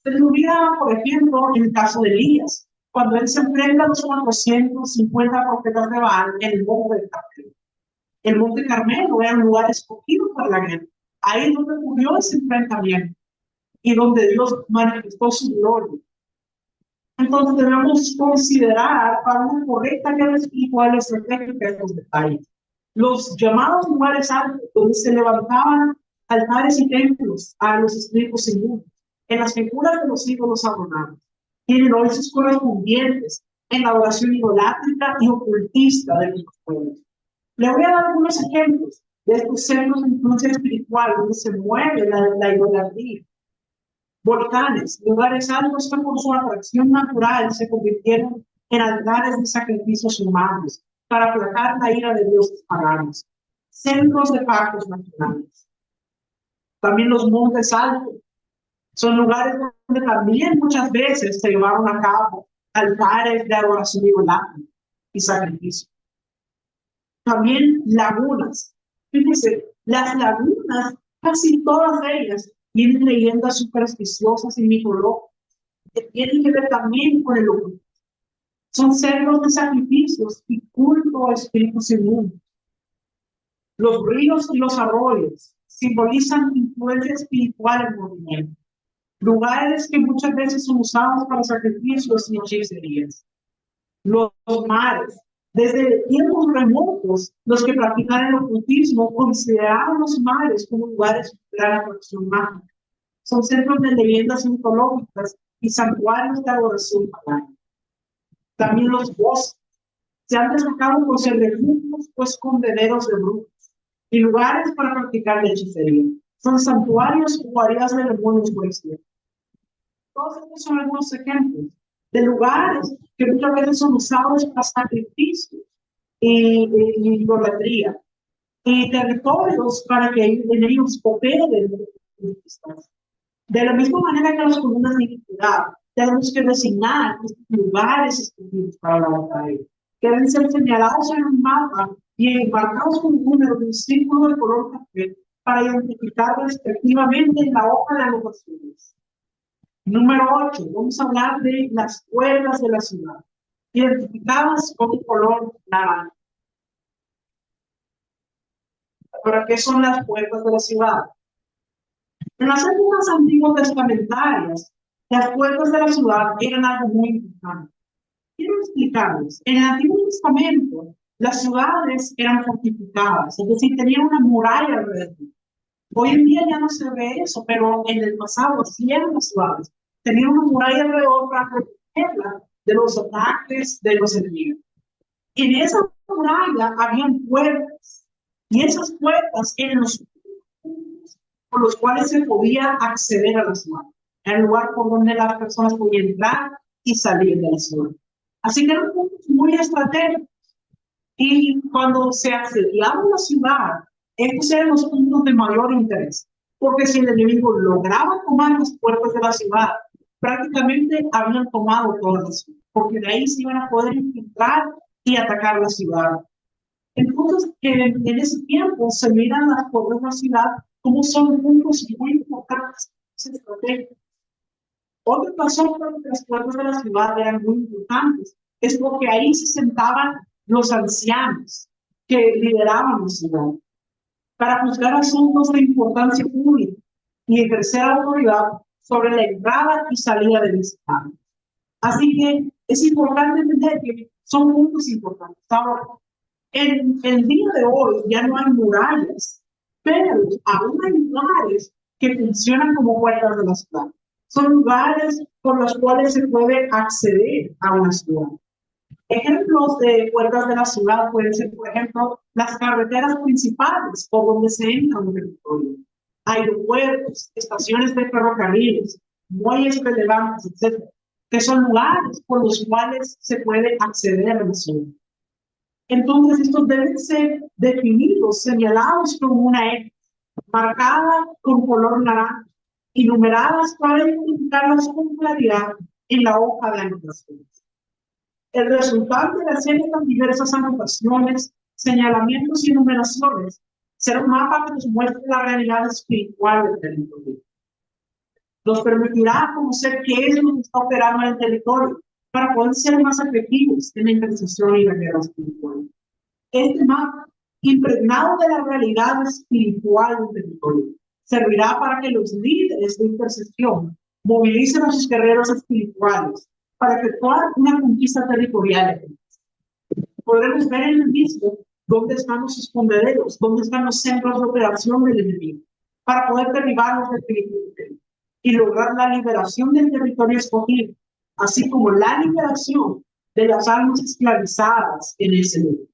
Se nos olvida, por ejemplo, en el caso de Elías, cuando él se enfrenta a los 450 profetas de Baal en el monte de Carmelo. El monte Carmelo era un lugar escogido para la guerra. Ahí es donde ocurrió ese enfrentamiento y donde Dios manifestó su gloria. Entonces debemos considerar para una correcta guerra espiritual estratégica estos detalles. Los llamados lugares altos, donde se levantaban altares y templos a los espíritus inmundos, en las figuras de los ídolos adorados, tienen hoy sus correspondientes en la oración idolátrica y ocultista de los pueblos. Le voy a dar algunos ejemplos de estos centros de influencia espiritual donde se mueve la idolatría. Volcanes, lugares altos que por su atracción natural se convirtieron en altares de sacrificios humanos para aplacar la ira de dioses paganos. Centros de pactos nacionales. También los montes altos son lugares donde también muchas veces se llevaron a cabo altares de adoración idolátrica y sacrificio. También lagunas. Fíjense, las lagunas, casi todas ellas, tienen leyendas supersticiosas y mitológicas que tienen que ver también con el oculto. Son centros de sacrificios y culto a espíritus inmundos. Los ríos y los arroyos simbolizan influencia espiritual en movimiento. Lugares que muchas veces son usados para sacrificios y hechicerías. Los mares. Desde tiempos remotos, los que practican el ocultismo consideraban los mares como lugares de gran atracción mágica. Son centros de leyendas mitológicas y santuarios de adoración pagana. También los bosques se han destacado por ser refugios o escondederos de brujos y lugares para practicar la hechicería. Son santuarios o guaridas de demonios o extraños. Todos estos son algunos ejemplos de lugares que muchas veces son usados para sacrificios y idolatría, y territorios para que en ellos operen. De la misma manera que las columnas de iniquidad, tenemos que designar estos lugares específicos para la batalla, que deben ser señalados en un mapa y marcados con un número de un círculo de color café para identificar respectivamente en la hoja de anotaciones. Número 8, vamos a hablar de las puertas de la ciudad, identificadas con un color naranja. ¿Para qué son las puertas de la ciudad? En las épocas antiguas testamentarias, las puertas de la ciudad eran algo muy importante. Quiero explicarles. En el Antiguo Testamento, las ciudades eran fortificadas, es decir, tenían una muralla alrededor. Hoy en día ya no se ve eso, pero en el pasado sí eran las ciudades. Tenían una muralla alrededor para protegerla de los ataques de los enemigos. En esa muralla habían puertas, y esas puertas eran los puntos por los cuales se podía acceder a la ciudad, el lugar por donde las personas podían entrar y salir de la ciudad. Así que eran puntos muy estratégicos. Y cuando se asediaba la ciudad, estos eran los puntos de mayor interés, porque si el enemigo lograba tomar las puertas de la ciudad, prácticamente habían tomado toda la ciudad, porque de ahí se iban a poder infiltrar y atacar la ciudad. Entonces, en ese tiempo se miran las puertas de la ciudad como son puntos muy importantes, estratégicos. Otra razón por la que las puertas de la ciudad eran muy importantes es porque ahí se sentaban los ancianos que lideraban la ciudad para juzgar asuntos de importancia pública y ejercer autoridad sobre la entrada y salida de visitantes. Así que es importante entender que son puntos importantes. Ahora, en el día de hoy ya no hay murallas, pero aún hay lugares que funcionan como puertas de la ciudad. Son lugares por los cuales se puede acceder a una ciudad. Ejemplos de puertas de la ciudad pueden ser, por ejemplo, las carreteras principales por donde se entra un territorio, aeropuertos, estaciones de ferrocarriles, muelles relevantes, etc., que son lugares por los cuales se puede acceder a la ciudad. Entonces, estos deben ser definidos, señalados con una X, marcada con color naranja y numeradas para identificarlas con claridad en la hoja de anotaciones. El resultado de hacer estas diversas anotaciones, señalamientos y numeraciones será un mapa que nos muestre la realidad espiritual del territorio. Nos permitirá conocer qué es lo que está operando en el territorio para poder ser más efectivos en la intercesión y la guerra espiritual. Este mapa, impregnado de la realidad espiritual del territorio, servirá para que los líderes de intercesión movilicen a sus guerreros espirituales para efectuar una conquista territorial. Podremos ver en el mismo dónde están los escondereros, dónde están los centros de operación del enemigo, para poder derribarlos definitivamente y lograr la liberación del territorio escogido, así como la liberación de las almas esclavizadas en ese lugar.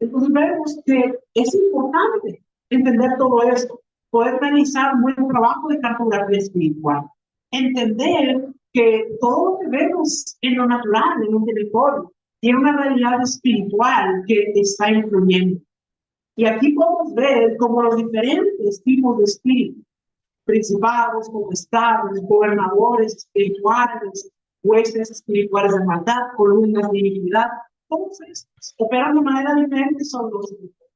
Entonces vemos que es importante entender todo esto, poder realizar un buen trabajo de cartografía espiritual, entender que todo lo que vemos en lo natural, en un territorio, tiene una realidad espiritual que está influyendo. Y aquí podemos ver como los diferentes tipos de espíritus, principados, potestades, gobernadores espirituales, huestes espirituales de maldad, columnas de iniquidad, todos estos operan de manera diferente sobre los territorios.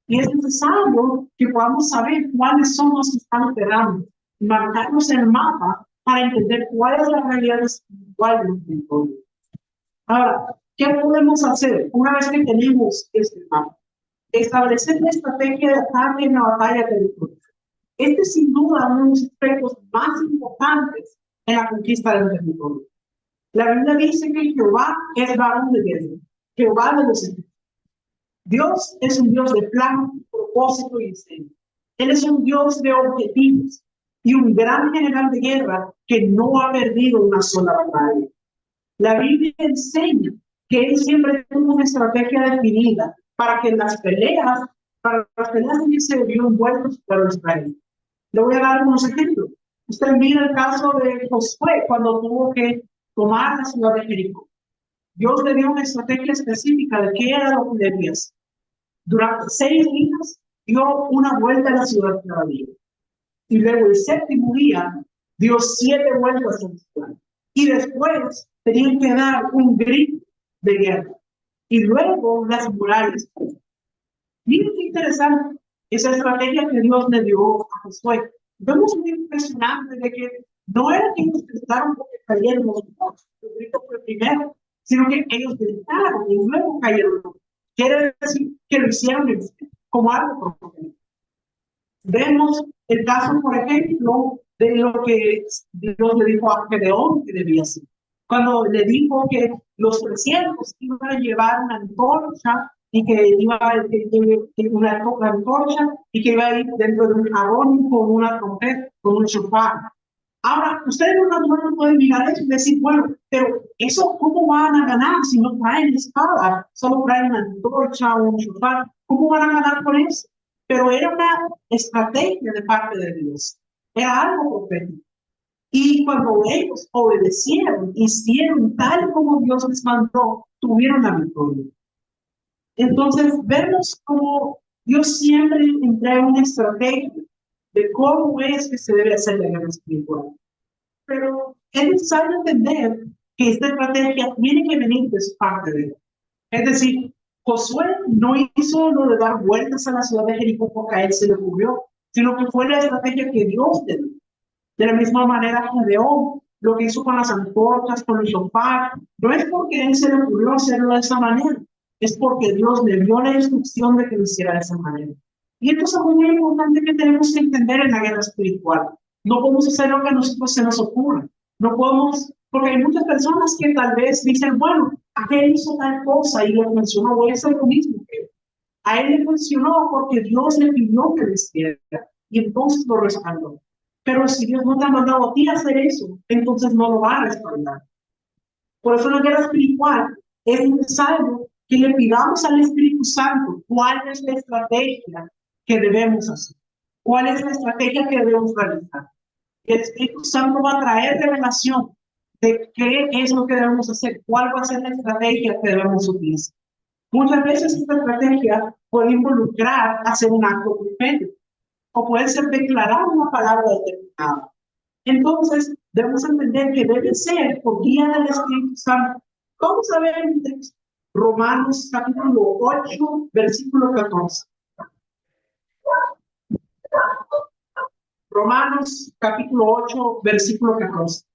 Y es necesario que podamos saber cuáles son los que están operando, marcarlos en el mapa para entender cuál es la realidad espiritual de los territorios. Ahora, ¿qué podemos hacer una vez que tenemos este mapa? Establecer la estrategia de ataque en la batalla territorial. Este es sin duda uno de los aspectos más importantes en la conquista del territorio. La Biblia dice que Jehová es varón de guerra, Jehová de los ejércitos. Dios es un Dios de plan, propósito y diseño. Él es un Dios de objetivos y un gran general de guerra que no ha perdido una sola batalla. La Biblia enseña que Él siempre tuvo una estrategia definida para las peleas en que se vio envueltos por Israel. Le voy a dar unos ejemplos. Usted mira el caso de Josué cuando tuvo que tomar la ciudad de Jericó. Dios le dio una estrategia específica de qué era lo que debía hacer. Durante 6 días dio una vuelta a la ciudad cada día. Y luego el 7º día dio 7 vueltas a la ciudad. Y después tenían que dar un grito de guerra. Y luego las murallas. Miren qué interesante esa estrategia que Dios le dio a Josué. Vemos muy impresionante de que no era que ellos gritaron porque cayeron los muros, el grito fue primero, sino que ellos gritaron y luego cayeron. Quiere decir que lo hicieron como algo profético. Vemos el caso, por ejemplo, de lo que Dios le dijo a Gedeón que debía hacer. Cuando le dijo que los 300 iban a llevar una antorcha y que iba a una antorcha y que iba a ir dentro de un jarrón con una trompeta, con un shofar. Ahora, ustedes no pueden mirar eso y decir, bueno, pero eso, ¿cómo van a ganar si no traen espada? Solo traen una antorcha o un shofar. ¿Cómo van a ganar con eso? Pero era una estrategia de parte de Dios. Era algo profético. Y cuando ellos obedecieron, hicieron tal como Dios les mandó, tuvieron la victoria. Entonces, vemos cómo Dios siempre entrega una estrategia de cómo es que se debe hacer la guerra espiritual. Pero es necesario entender que esta estrategia tiene que venir de parte de Dios. Es decir, Josué no hizo lo de dar vueltas a la ciudad de Jericó porque a él se le ocurrió, sino que fue la estrategia que Dios le dio. De la misma manera, Gedeón, lo que hizo con las antorchas, con el shofar, no es porque él se le ocurrió hacerlo de esa manera, es porque Dios le dio la instrucción de que lo hiciera de esa manera. Y esto es algo muy importante que tenemos que entender en la guerra espiritual. No podemos hacer lo que a nosotros se nos ocurra. No podemos, porque hay muchas personas que tal vez dicen, bueno, aquel hizo tal cosa y le funcionó, voy a hacer lo mismo que él. A él le funcionó porque Dios le pidió que lo hiciera y entonces lo respaldó. Pero si Dios no te ha mandado a ti a hacer eso, entonces no lo va a respaldar. Por eso en la guerra espiritual es necesario que le pidamos al Espíritu Santo cuál es la estrategia que debemos hacer, cuál es la estrategia que debemos realizar. El Espíritu Santo va a traer revelación de qué es lo que debemos hacer, cuál va a ser la estrategia que debemos utilizar. Muchas veces esta estrategia puede involucrar hacer un acto profético o puede ser declarar una palabra determinada. Entonces, debemos entender que debe ser por guía del Espíritu Santo. Vamos a ver el texto. Romanos capítulo 8, versículo 14. Romanos capítulo 8, versículo 14.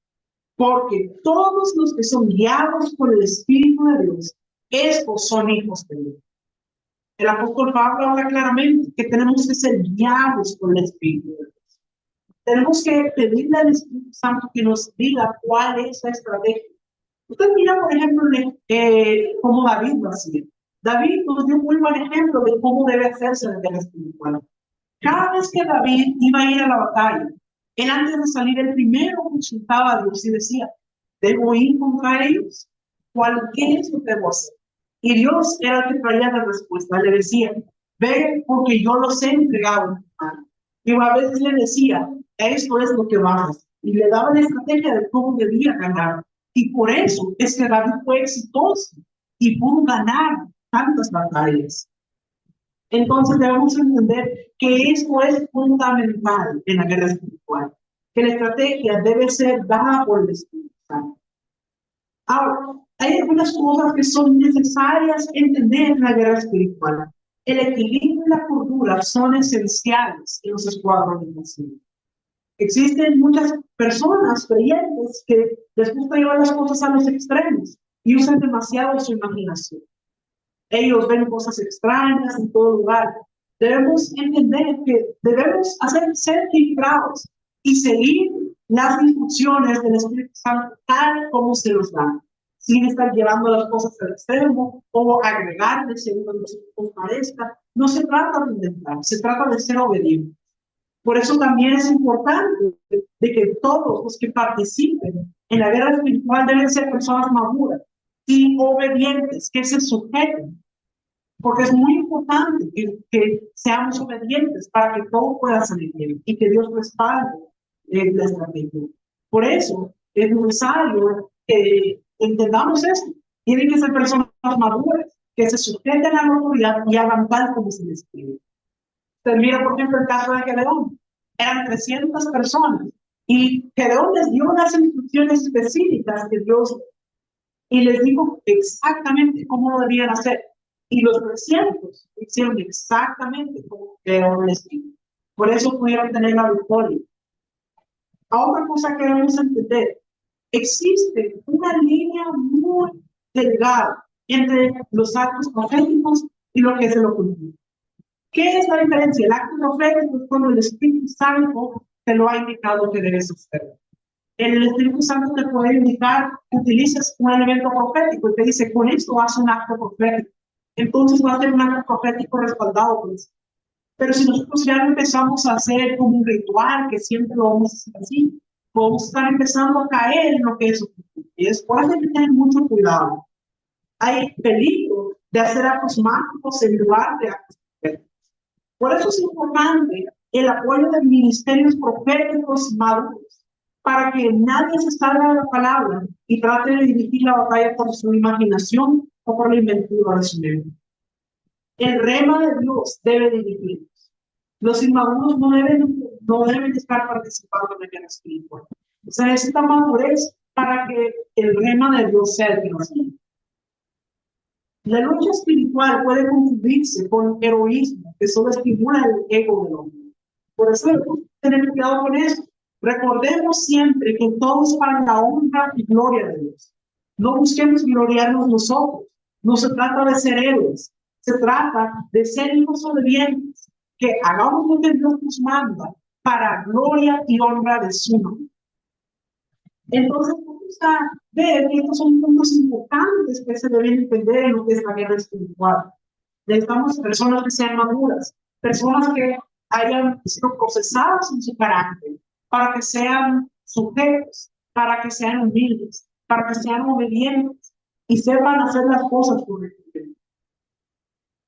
Porque todos los que son guiados por el Espíritu de Dios, estos son hijos de Dios. El apóstol Pablo habla claramente que tenemos que ser guiados por el Espíritu de Dios. Tenemos que pedirle al Espíritu Santo que nos diga cuál es la estrategia. Usted mira, por ejemplo, cómo David lo hacía. David nos dio un muy buen ejemplo de cómo debe hacerse la guerra espiritual. Cada vez que David iba a ir a la batalla, él antes de salir, el primero consultaba a Dios y decía, ¿debo ir contra ellos? ¿Qué es lo que debo hacer? Y Dios era el que traía la respuesta. Le decía, ve porque yo los he entregado en tu mano. Y a veces le decía, esto es lo que vas a hacer. Y le daba la estrategia de cómo debía ganar. Y por eso es que David fue exitoso y pudo ganar tantas batallas. Entonces debemos entender que esto es fundamental en la guerra espiritual, que la estrategia debe ser dada por el Espíritu Santo. Ahora, hay algunas cosas que son necesarias entender en la guerra espiritual. El equilibrio y la cordura son esenciales en los escuadrones defensivos. Existen muchas personas creyentes que les gusta llevar las cosas a los extremos y usan demasiado su imaginación. Ellos ven cosas extrañas en todo lugar Debemos entender que debemos ser filtrados y seguir las instrucciones del Espíritu Santo tal como se nos dan, sin estar llevando las cosas al extremo o agregarle según nos parezca. No se trata de inventar, se trata de ser obediente. Por eso también es importante de que todos los que participen en la guerra espiritual deben ser personas maduras y obedientes, que se sujeten, porque es muy importante que seamos obedientes para que todo pueda salir bien y que Dios respalde la estrategia. Por eso es necesario que entendamos esto. Tienen que ser personas maduras, que se sujeten a la autoridad y hagan tal como se les pide. Usted mira, por ejemplo, el caso de Gedeón. Eran 300 personas y Gedeón les dio unas instrucciones específicas de Dios y les dijo exactamente cómo lo debían hacer. Y los 300 hicieron exactamente como Gedeón les dijo. Por eso pudieron tener la victoria. A otra cosa que debemos entender, existe una línea muy delgada entre los actos proféticos y lo que es el ocultismo. ¿Qué es la diferencia? El acto profético es cuando el Espíritu Santo te lo ha indicado que debes hacer. El Espíritu Santo te puede indicar que utilices un elemento profético y te dice, con esto haz un acto profético. Entonces va a ser un acto profético respaldado por eso. Pero si nosotros ya empezamos a hacer como un ritual, que siempre lo vamos a hacer así, podemos estar empezando a caer en lo que es ocultismo. Y después hay que tener mucho cuidado. Hay peligro de hacer actos mágicos en lugar de actos proféticos. Por eso es importante el apoyo de ministerios proféticos maduros, para que nadie se salga de la palabra y trate de dirigir la batalla por su imaginación o por la inventiva de su mente. El rema de Dios debe dirigirnos. Los inmaduros no deben estar participando en la guerra espiritual. Se necesita madurez para que el rema de Dios sea el que nos guíe. La lucha espiritual puede confundirse con heroísmo, que solo estimula el ego del hombre. Por eso debemos tener cuidado con eso. Recordemos siempre que todo es para la honra y gloria de Dios. No busquemos gloriarnos nosotros. No se trata de ser héroes. Se trata de ser hijos obedientes, que hagamos lo que Dios nos manda para gloria y honra de su nombre. Entonces, vamos a ver que estos son puntos importantes que se deben entender en lo que es la guerra espiritual. Necesitamos personas que sean maduras, personas que hayan sido procesadas en su carácter, para que sean sujetos, para que sean humildes, para que sean obedientes y sepan hacer las cosas correctamente.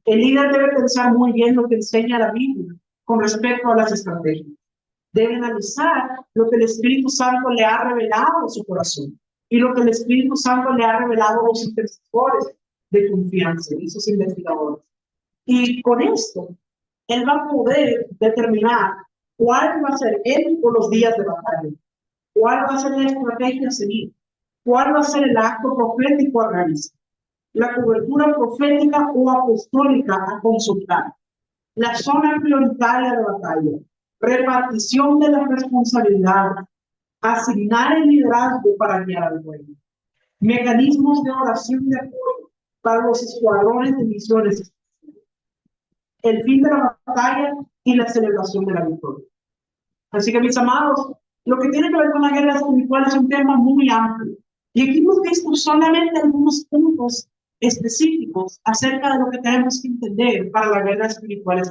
El líder debe pensar muy bien lo que enseña la Biblia con respecto a las estrategias. Debe analizar lo que el Espíritu Santo le ha revelado a su corazón y lo que el Espíritu Santo le ha revelado a los intercesores de confianza, esos investigadores. Y con esto, él va a poder determinar cuál va a ser él o los días de batalla, cuál va a ser la estrategia a seguir, cuál va a ser el acto profético a realizar, la cobertura profética o apostólica a consultar, la zona prioritaria de batalla, repartición de la responsabilidad, asignar el liderazgo para guiar al pueblo, mecanismos de oración de apoyo para los escuadrones de misiones, el fin de la batalla y la celebración de la victoria. Así que, mis amados, lo que tiene que ver con la guerra espiritual es un tema muy amplio. Y aquí hemos visto solamente algunos puntos específicos acerca de lo que tenemos que entender para la guerra espiritual.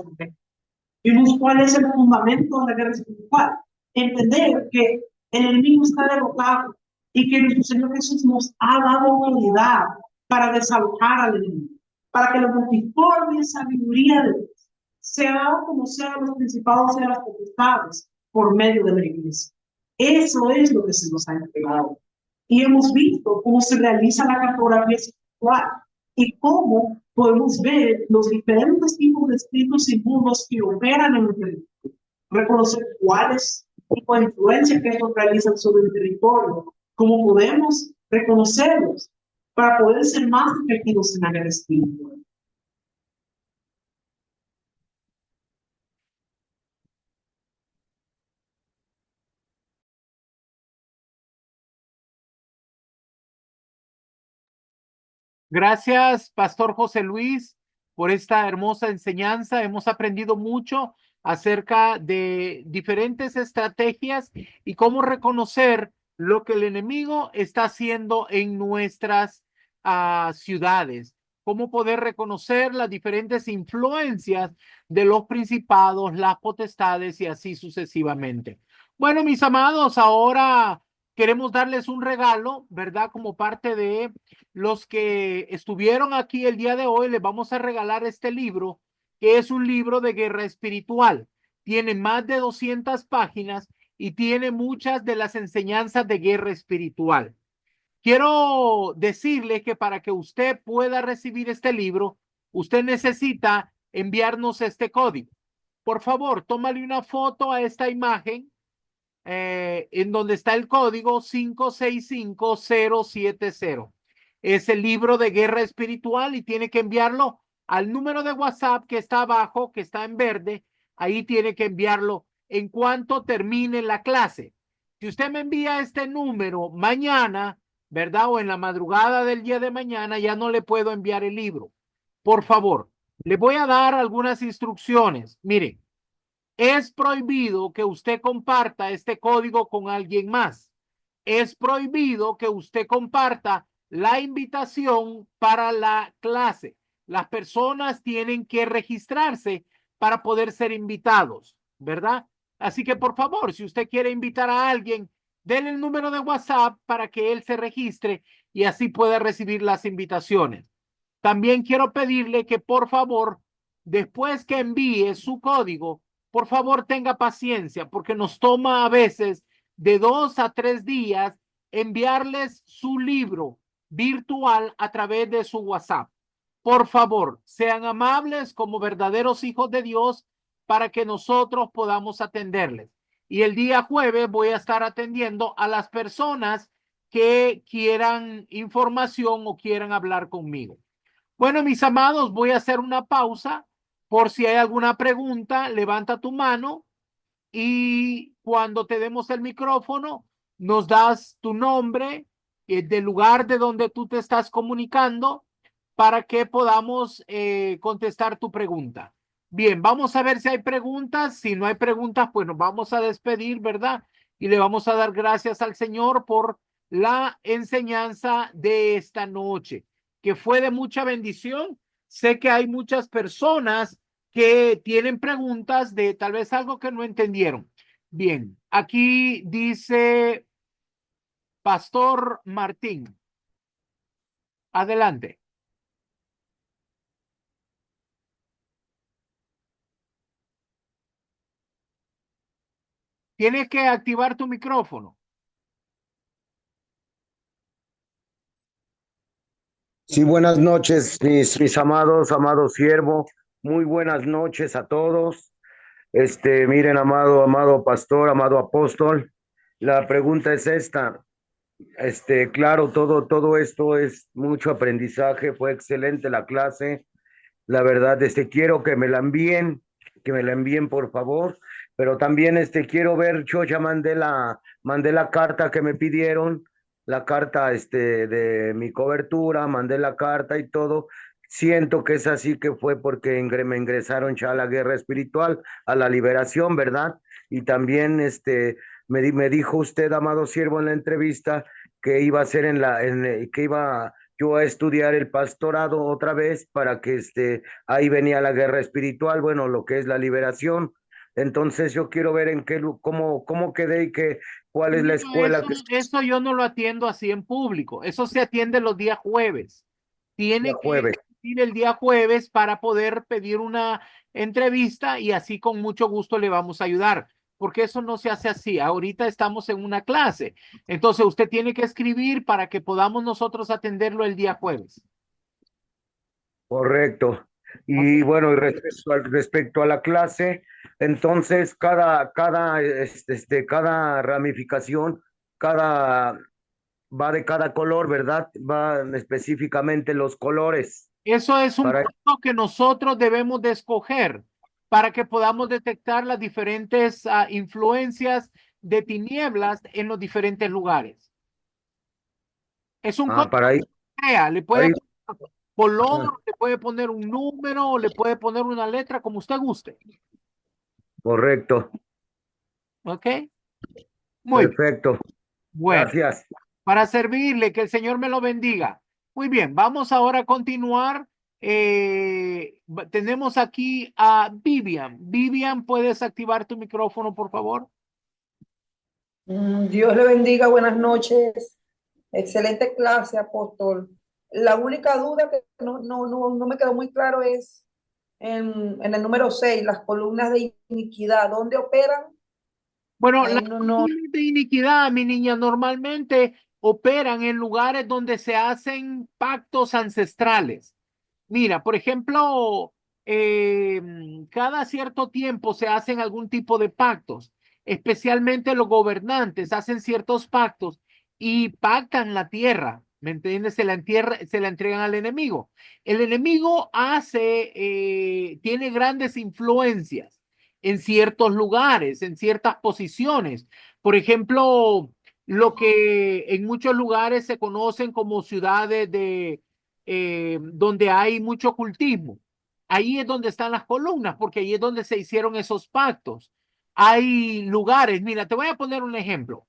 Vimos cuál es el fundamento de la guerra espiritual. Entender que el enemigo está derrotado y que nuestro Señor Jesús nos ha dado autoridad para desalojar al enemigo, para que la multiforme sabiduría de Dios sea dado como sea a los principados y a las potestades por medio de la iglesia. Eso es lo que se nos ha entregado. Y hemos visto cómo se realiza la cartografía espiritual y cómo podemos ver los diferentes tipos de espíritus inmundos que operan en el territorio, reconocer cuáles tipos de influencia que estos realizan sobre el territorio, cómo podemos reconocerlos para poder ser más efectivos en la guerra espiritual. Gracias, Pastor José Luis, por esta hermosa enseñanza. Hemos aprendido mucho acerca de diferentes estrategias y cómo reconocer lo que el enemigo está haciendo en nuestras ciudades, cómo poder reconocer las diferentes influencias de los principados, las potestades y así sucesivamente. Bueno, mis amados, ahora queremos darles un regalo, ¿verdad? Como parte de los que estuvieron aquí el día de hoy, les vamos a regalar este libro, que es un libro de guerra espiritual. Tiene más de 200 páginas y tiene muchas de las enseñanzas de guerra espiritual. Quiero decirle que para que usted pueda recibir este libro, usted necesita enviarnos este código. Por favor, tómale una foto a esta imagen en donde está el código 565070. Es el libro de guerra espiritual y tiene que enviarlo al número de WhatsApp que está abajo, que está en verde. Ahí tiene que enviarlo en cuanto termine la clase. Si usted me envía este número mañana, ¿verdad? O en la madrugada del día de mañana, ya no le puedo enviar el libro. Por favor, le voy a dar algunas instrucciones. Mire, es prohibido que usted comparta este código con alguien más. Es prohibido que usted comparta la invitación para la clase. Las personas tienen que registrarse para poder ser invitados, ¿verdad? Así que por favor, si usted quiere invitar a alguien, denle el número de WhatsApp para que él se registre y así pueda recibir las invitaciones. También quiero pedirle que por favor, después que envíe su código, por favor tenga paciencia porque nos toma a veces de 2 a 3 días enviarles su libro virtual a través de su WhatsApp. Por favor, sean amables como verdaderos hijos de Dios para que nosotros podamos atenderles. Y el día jueves voy a estar atendiendo a las personas que quieran información o quieran hablar conmigo. Bueno, mis amados, voy a hacer una pausa por si hay alguna pregunta. Levanta tu mano y cuando te demos el micrófono, nos das tu nombre, del lugar de donde tú te estás comunicando para que podamos contestar tu pregunta. Bien, vamos a ver si hay preguntas. Si no hay preguntas, pues nos vamos a despedir, ¿verdad? Y le vamos a dar gracias al Señor por la enseñanza de esta noche, que fue de mucha bendición. Sé que hay muchas personas que tienen preguntas de tal vez algo que no entendieron. Bien, aquí dice Pastor Martín. Adelante. Tienes que activar tu micrófono. Sí, buenas noches, mis amados siervos. Muy buenas noches a todos. Miren, amado pastor, amado apóstol. La pregunta es esta. Claro, todo esto es mucho aprendizaje. Fue excelente la clase. La verdad, quiero que me la envíen por favor. Pero también, quiero ver, yo ya mandé la carta que me pidieron, la carta, de mi cobertura, mandé la carta y todo. Siento que es así que fue porque me ingresaron ya a la guerra espiritual, a la liberación, ¿verdad? Y también, me dijo usted, amado siervo, en la entrevista que iba a ser que iba yo a estudiar el pastorado otra vez para que ahí venía la guerra espiritual, bueno, lo que es la liberación. Entonces yo quiero ver cómo quedé y cuál es la escuela Eso yo no lo atiendo así en público. Eso se atiende los días jueves. día Tiene que jueves. ir el día jueves para poder pedir una entrevista y así con mucho gusto le vamos a ayudar, porque eso no se hace así. Ahorita estamos en una clase. Entonces usted tiene que escribir para que podamos nosotros atenderlo el día jueves. Correcto. Ok. Y bueno, y respecto a la clase, entonces cada ramificación, cada va de cada color, ¿verdad? Van específicamente los colores Eso es un para punto que nosotros debemos de escoger para que podamos detectar las diferentes influencias de tinieblas en los diferentes lugares. Es un código para ir, que crea, le para puede ir. color, le puede poner un número, o le puede poner una letra, como usted guste. correcto, ¿Ok? Muy bien. perfecto. Bueno, Gracias. para servirle, que el Señor me lo bendiga. Muy bien, vamos ahora a continuar. Tenemos aquí a Vivian. Vivian, ¿puedes activar tu micrófono, por favor? Dios le bendiga, buenas noches. Excelente clase, apóstol. La única duda que no me quedó muy claro es en el número 6, las columnas de iniquidad. ¿Dónde operan? Bueno, Ahí las columnas de iniquidad, mi niña, normalmente operan en lugares donde se hacen pactos ancestrales. Mira, por ejemplo, cada cierto tiempo se hacen algún tipo de pactos, especialmente los gobernantes hacen ciertos pactos y pactan la tierra, ¿me entiendes? Se la entregan al enemigo. El enemigo tiene grandes influencias en ciertos lugares, en ciertas posiciones. Por ejemplo, lo que en muchos lugares se conocen como ciudades donde hay mucho ocultismo. Ahí es donde están las columnas, porque ahí es donde se hicieron esos pactos. Hay lugares, mira, te voy a poner un ejemplo.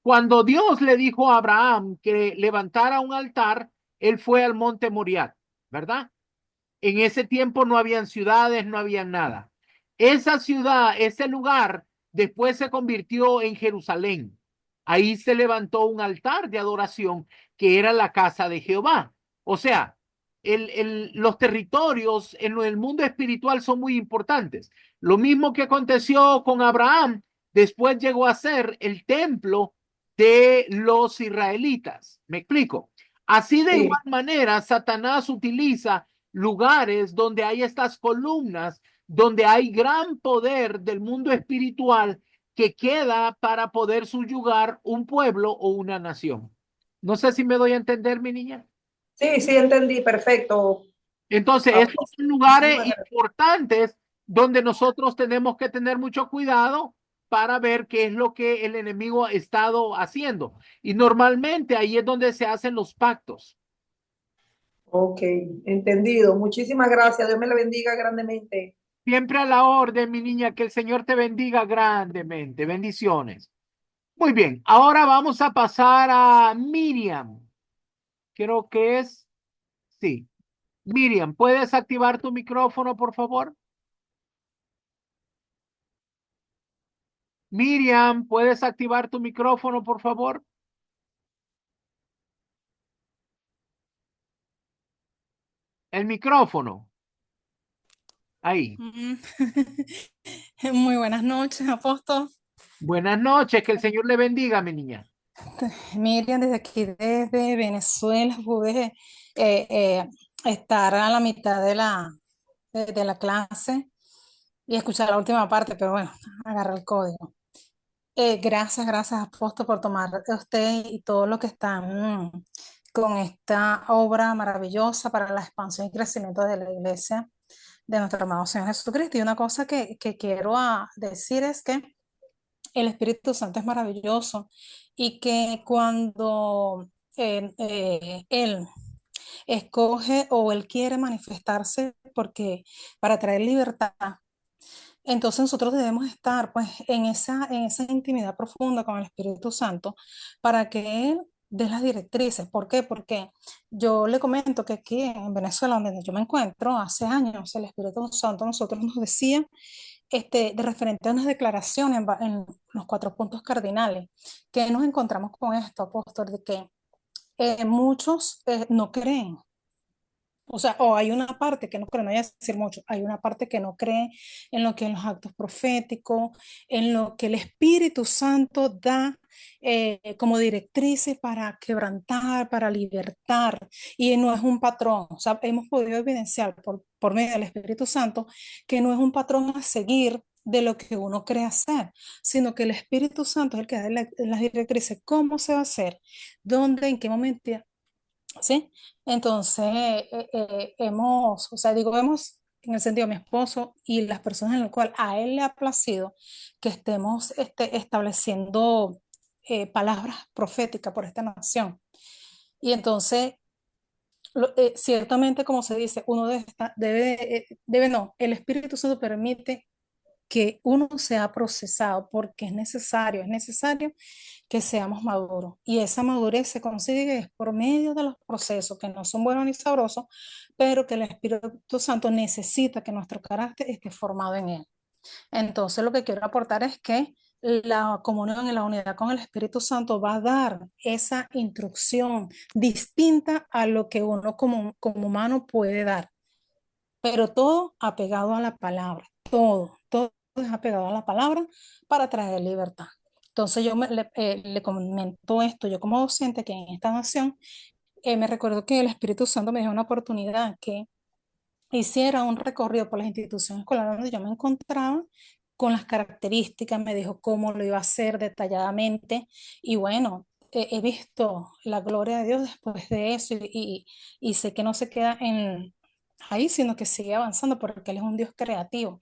Cuando Dios le dijo a Abraham que levantara un altar, él fue al monte Moriah, ¿verdad? En ese tiempo no habían ciudades, no había nada. Esa ciudad, ese lugar, después se convirtió en Jerusalén. Ahí se levantó un altar de adoración que era la casa de Jehová. O sea, los territorios en el mundo espiritual son muy importantes. Lo mismo que aconteció con Abraham, después llegó a ser el templo de los israelitas. ¿Me explico? Así de igual manera, Satanás utiliza lugares donde hay estas columnas, donde hay gran poder del mundo espiritual que queda para poder subyugar un pueblo o una nación. No sé si me doy a entender, mi niña. sí, entendí, perfecto. Entonces, Ah, estos son lugares importantes donde nosotros tenemos que tener mucho cuidado para ver qué es lo que el enemigo ha estado haciendo. Y normalmente ahí es donde se hacen los pactos. Ok, entendido. Muchísimas gracias. Dios me la bendiga grandemente. Siempre a la orden, mi niña, que el Señor te bendiga grandemente. Bendiciones. Muy bien, ahora vamos a pasar a Miriam. Creo que es, sí. Miriam, ¿puedes activar tu micrófono, por favor? Miriam, ¿puedes activar tu micrófono, por favor? El micrófono. Ahí. Muy buenas noches, apóstol. Buenas noches, que el Señor le bendiga, mi niña. Miriam, desde aquí, desde Venezuela, pude estar a la mitad de la clase y escuchar la última parte, pero bueno, agarré el código. Gracias, apóstol, por tomar usted y todo lo que están con esta obra maravillosa para la expansión y crecimiento de la iglesia de nuestro amado Señor Jesucristo. Y una cosa que quiero decir es que el Espíritu Santo es maravilloso y que cuando Él escoge o Él quiere manifestarse porque para traer libertad, entonces nosotros debemos estar pues en esa intimidad profunda con el Espíritu Santo para que Él dé las directrices. ¿Por qué? Porque yo le comento que aquí en Venezuela, donde yo me encuentro, hace años el Espíritu Santo a nosotros nos decía de referente a unas declaraciones en los 4 puntos cardinales, que nos encontramos con esto, apóstol, de que muchos no creen. O sea, o hay una parte que no cree, no voy a decir mucho, hay una parte que no cree en lo que en los actos proféticos, en lo que el Espíritu Santo da como directrices para quebrantar, para libertar, y no es un patrón. O sea, hemos podido evidenciar por medio del Espíritu Santo que no es un patrón a seguir de lo que uno cree hacer, sino que el Espíritu Santo es el que da las directrices, cómo se va a hacer, dónde, en qué momento. ¿Sí? Entonces, o sea, digo, hemos, en el sentido de mi esposo y las personas en las cuales a él le ha placido que estemos estableciendo palabras proféticas por esta nación. Y entonces, ciertamente, como se dice, uno no, el Espíritu Santo permite que uno sea procesado porque es necesario que seamos maduros. Y esa madurez se consigue es por medio de los procesos que no son buenos ni sabrosos, pero que el Espíritu Santo necesita que nuestro carácter esté formado en él. Entonces, lo que quiero aportar es que la comunión y la unidad con el Espíritu Santo va a dar esa instrucción distinta a lo que uno como humano puede dar, pero todo apegado a la palabra, todo es apegado a la palabra para traer libertad. Entonces le comento esto, yo como docente que en esta nación, me recuerdo que el Espíritu Santo me dio una oportunidad que hiciera un recorrido por las instituciones escolares donde yo me encontraba con las características, me dijo cómo lo iba a hacer detalladamente y bueno, he visto la gloria de Dios después de eso y sé que no se queda ahí, sino que sigue avanzando porque Él es un Dios creativo.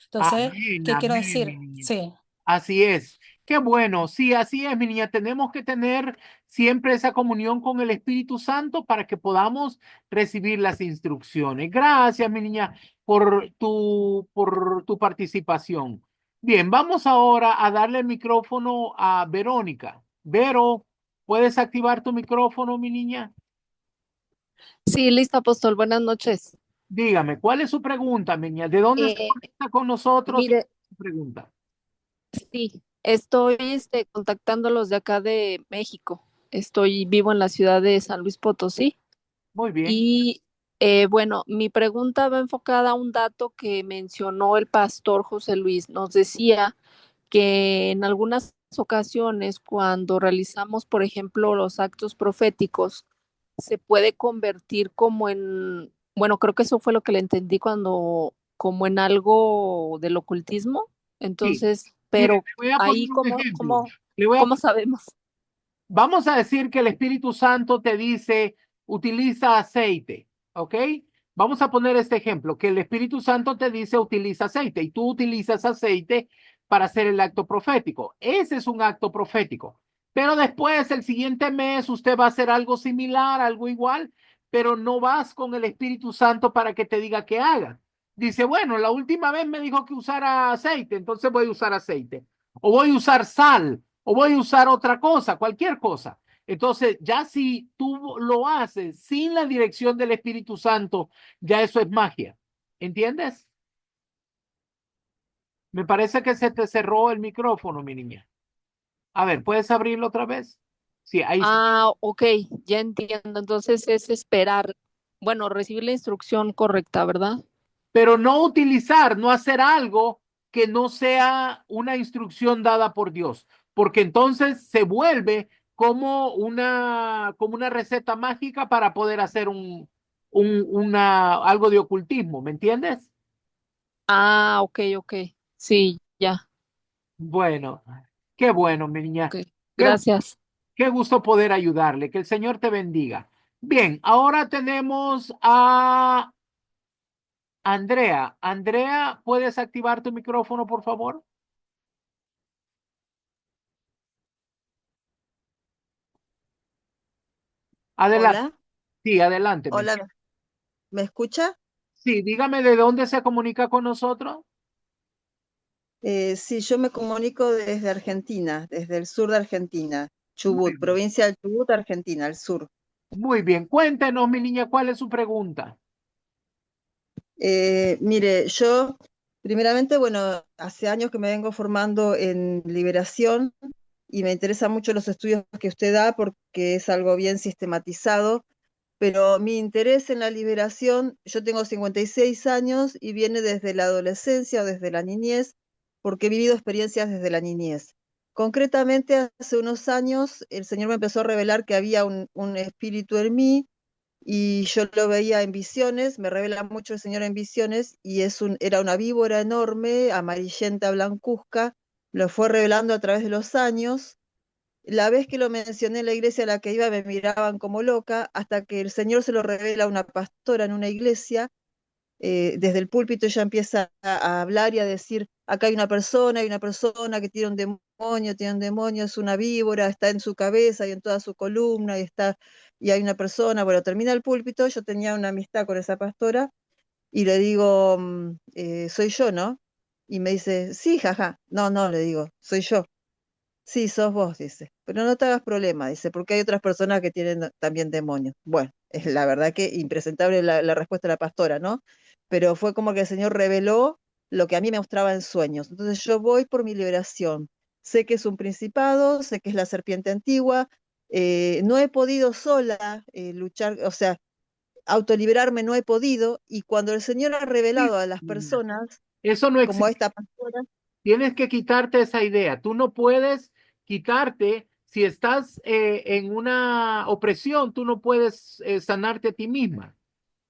Entonces, Amén, ¿qué quiero amén, mi decir? niña. Sí, Así es. Qué bueno. Sí, así es, mi niña. Tenemos que tener siempre esa comunión con el Espíritu Santo para que podamos recibir las instrucciones. Gracias, mi niña, por tu participación. Bien, vamos ahora a darle el micrófono a Verónica. Vero, ¿puedes activar tu micrófono, mi niña? Sí, listo, apóstol. Buenas noches. Dígame, ¿cuál es su pregunta, mi niña? ¿De dónde se Eh, conecta con nosotros? mire, Su pregunta. sí, estoy contactándolos de acá de México. Estoy vivo en la ciudad de San Luis Potosí Muy bien. y bueno, mi pregunta va enfocada a un dato que mencionó el pastor José Luis. Nos decía que en algunas ocasiones cuando realizamos, por ejemplo, los actos proféticos, se puede convertir como en, bueno, creo que eso fue lo que le entendí cuando, como en algo del ocultismo. Sí. Entonces, Mire, pero le voy a ahí poner un cómo, ejemplo. cómo, Le voy a, cómo sabemos. vamos a decir que el Espíritu Santo te dice, utiliza aceite, ¿ok? Vamos a poner este ejemplo, que el Espíritu Santo te dice, utiliza aceite, y tú utilizas aceite para hacer el acto profético. Ese es un acto profético. Pero después, el siguiente mes, usted va a hacer algo similar, algo igual, pero no vas con el Espíritu Santo para que te diga qué haga. Dice, bueno, la última vez me dijo que usara aceite, entonces voy a usar aceite. O voy a usar sal, o voy a usar otra cosa, cualquier cosa. Entonces, ya si tú lo haces sin la dirección del Espíritu Santo, ya eso es magia. ¿Entiendes? Me parece que se te cerró el micrófono, mi niña. A ver, ¿puedes abrirlo otra vez? Sí, ahí sí. Ah, ok, ya entiendo. Entonces es esperar, bueno, recibir la instrucción correcta, ¿verdad? Pero no utilizar, no hacer algo que no sea una instrucción dada por Dios, porque entonces se vuelve como una receta mágica para poder hacer algo de ocultismo, ¿me entiendes? Ah, ok, ok. Sí, ya, Bueno, qué bueno, mi niña. ok. Qué, Gracias. qué gusto poder ayudarle. Que el Señor te bendiga. Bien, ahora tenemos a Andrea. Andrea, ¿puedes activar tu micrófono, por favor? Adelante. Hola, Sí, adelante. hola, ¿me escucha? Sí, dígame de dónde se comunica con nosotros. Sí, yo me comunico desde Argentina, desde el sur de Argentina, Muy Chubut, bien. provincia del Chubut, Argentina, al sur. Muy bien. Cuéntenos, mi niña, ¿cuál es su pregunta? Mire, yo primeramente, bueno, hace años que me vengo formando en liberación y me interesan mucho los estudios que usted da porque es algo bien sistematizado, pero mi interés en la liberación, yo tengo 56 años y viene desde la adolescencia o desde la niñez, porque he vivido experiencias desde la niñez. Concretamente, hace unos años el Señor me empezó a revelar que había un espíritu en mí y yo lo veía en visiones, me revela mucho el Señor en visiones y era una víbora enorme, amarillenta, blancuzca, lo fue revelando a través de los años. La vez que lo mencioné en la iglesia a la que iba me miraban como loca, hasta que el Señor se lo revela a una pastora en una iglesia. Desde el púlpito ella empieza a hablar y a decir, acá hay una persona que tiene un demonio tiene un demonio, es una víbora, está en su cabeza y en toda su columna, y hay una persona, bueno, termina el púlpito, yo tenía una amistad con esa pastora, y le digo, soy yo, ¿no? Y me dice, sí, jaja, no, no, le digo, soy yo. Sí, sos vos, dice, pero no te hagas problema, dice, porque hay otras personas que tienen también demonios. Bueno, es la verdad que impresentable la respuesta de la pastora, ¿no? Pero fue como que el Señor reveló lo que a mí me mostraba en sueños. Entonces yo voy por mi liberación. Sé que es un principado, sé que es la serpiente antigua, no he podido sola luchar, o sea, autoliberarme no he podido, y cuando el Señor ha revelado a las personas, Eso no como a existe. esta pastora, Tienes que quitarte esa idea. Tú no puedes quitarte, si estás en una opresión, tú no puedes sanarte a ti misma.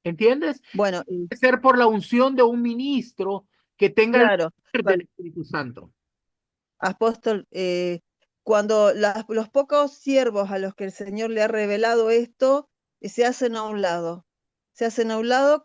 ¿Entiendes? bueno, Debe ser por la unción de un ministro que tenga el claro. poder del Espíritu Santo. Apóstol, cuando los pocos siervos a los que el Señor le ha revelado esto, se hacen a un lado. Se hacen a un lado,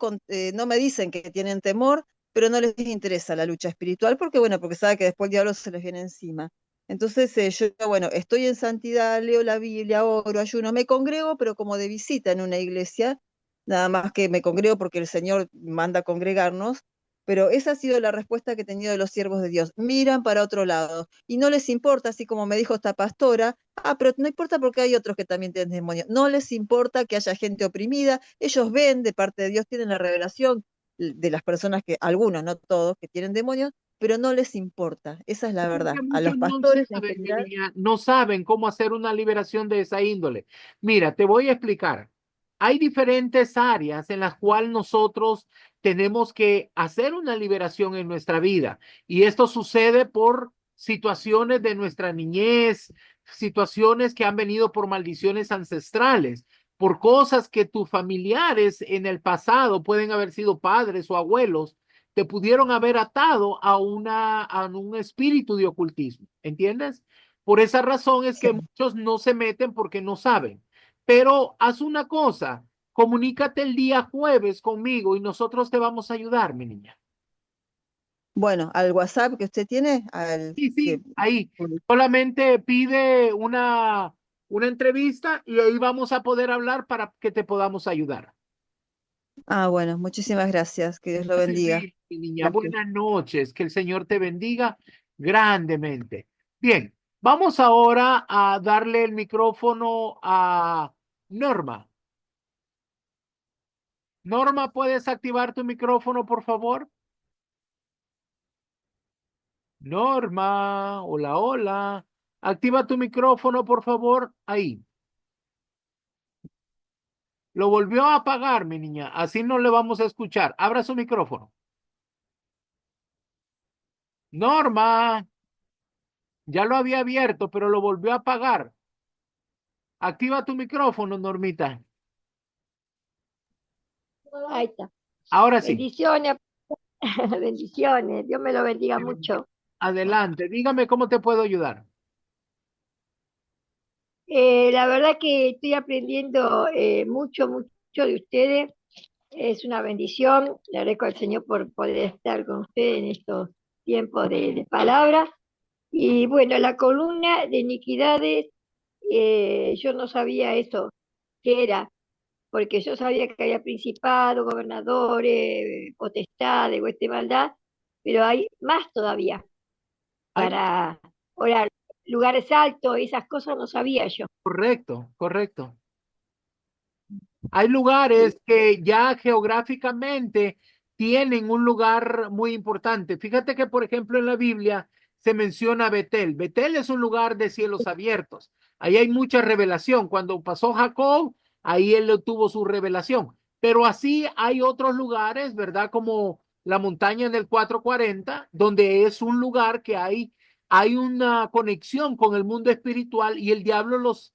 no me dicen que tienen temor, pero no les interesa la lucha espiritual porque, bueno, porque sabe que después el diablo se les viene encima. Entonces, yo, bueno, estoy en santidad, leo la Biblia, oro, ayuno, me congrego, pero como de visita en una iglesia, nada más que me congrego porque el Señor manda a congregarnos, pero esa ha sido la respuesta que he tenido de los siervos de Dios. Miran para otro lado y no les importa, así como me dijo esta pastora, pero no importa porque hay otros que también tienen demonios. No les importa que haya gente oprimida. Ellos ven de parte de Dios, tienen la revelación de las personas que, algunos, no todos, que tienen demonios, pero no les importa. Esa es la verdad. Porque A muchos los no pastores en saben, mi general. niña, no saben cómo hacer una liberación de esa índole. Mira, te voy a explicar. Hay diferentes áreas en las cuales nosotros tenemos que hacer una liberación en nuestra vida. Y esto sucede por situaciones de nuestra niñez, situaciones que han venido por maldiciones ancestrales, por cosas que tus familiares en el pasado pueden haber sido padres o abuelos te pudieron haber atado a un espíritu de ocultismo, ¿entiendes? Por esa razón es Sí. que muchos no se meten porque no saben. Pero haz una cosa, comunícate el día jueves conmigo y nosotros te vamos a ayudar, mi niña. Bueno, al WhatsApp que usted tiene, Sí, sí, ahí. Solamente pide una entrevista y ahí vamos a poder hablar para que te podamos ayudar. bueno, muchísimas gracias. Que Dios lo bendiga. Servir, mi niña. Gracias. Buenas noches. Que el Señor te bendiga grandemente. Bien, vamos ahora a darle el micrófono a Norma. Norma, ¿puedes activar tu micrófono, por favor? Norma, hola, hola. Activa tu micrófono, por favor. Ahí. Lo volvió a apagar, mi niña. Así no le vamos a escuchar. Abra su micrófono. Norma, ya lo había abierto, pero lo volvió a apagar. Activa tu micrófono, Normita. Ahí está. Ahora sí. Bendiciones, bendiciones. Dios me lo bendiga mucho. Adelante, dígame cómo te puedo ayudar. La verdad que estoy aprendiendo mucho, mucho de ustedes. Es una bendición. Le agradezco al Señor por poder estar con ustedes en estos tiempos de palabra. Y bueno, la columna de iniquidades, yo no sabía eso, qué era, porque yo sabía que había principados, gobernadores, potestades, hueste de maldad, pero hay más todavía para orar. Lugares altos, esas cosas no sabía yo. Correcto, correcto. Hay lugares que ya geográficamente tienen un lugar muy importante. Fíjate que, por ejemplo, en la Biblia se menciona Betel. Betel es un lugar de cielos abiertos. Ahí hay mucha revelación. Cuando pasó Jacob, ahí él tuvo su revelación. Pero así hay otros lugares, ¿verdad? Como la montaña del 440, donde es un lugar que hay una conexión con el mundo espiritual y el diablo los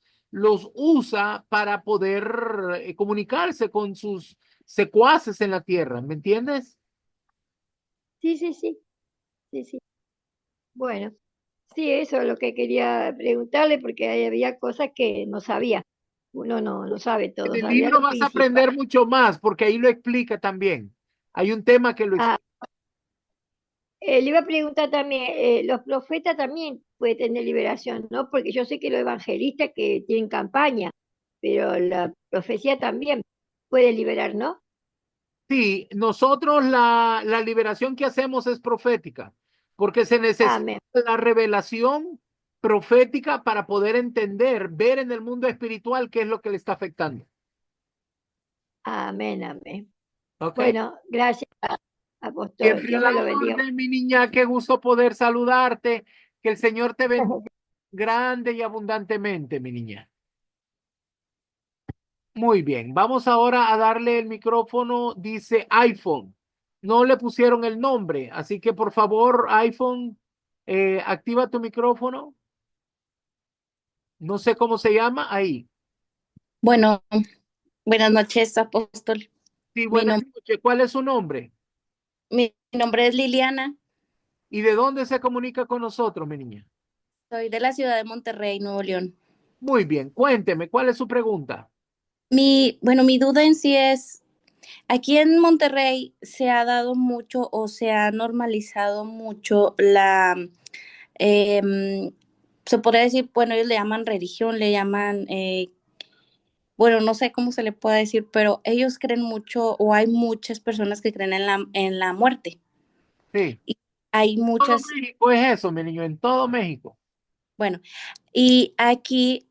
usa para poder comunicarse con sus secuaces en la tierra, ¿me entiendes? Sí, sí, sí, sí, sí. Bueno, sí, eso es lo que quería preguntarle, porque ahí había cosas que no sabía. Uno no sabe En todo, el sabía libro lo vas a principal. aprender mucho más porque ahí lo explica también. Hay un tema que lo Ah, explica. le iba a preguntar también, los profetas también pueden tener liberación, ¿no? Porque yo sé que los evangelistas que tienen campaña, pero la profecía también puede liberar, ¿no? Sí, nosotros la liberación que hacemos es profética, porque se necesita Amén, la revelación profética para poder entender, ver en el mundo espiritual qué es lo que le está afectando. amén, amén. ¿Ok? Bueno, gracias, apóstol. Siempre a Dios la me lo bendiga. orden, mi niña, qué gusto poder saludarte. Que el Señor te bendiga grande y abundantemente, mi niña. Muy bien, vamos ahora a darle el micrófono, dice iPhone. No le pusieron el nombre, así que por favor, iPhone, activa tu micrófono. No sé cómo se llama ahí. Bueno, buenas noches, apóstol. Sí, Mi, buenas nom- noches. ¿Cuál es su nombre? mi nombre es Liliana, ¿Y de dónde se comunica con nosotros, mi niña? soy de la ciudad de Monterrey, Nuevo León. Muy bien, cuénteme, ¿cuál es su pregunta? Mi duda en sí es, aquí en Monterrey se ha dado mucho o se ha normalizado mucho em, se podría decir, bueno, ellos le llaman religión, le llaman, bueno, no sé cómo se le puede decir, pero ellos creen mucho o hay muchas personas que creen en la muerte. Sí, Y hay todo muchas, México es eso, mi niño, en todo México. bueno, y aquí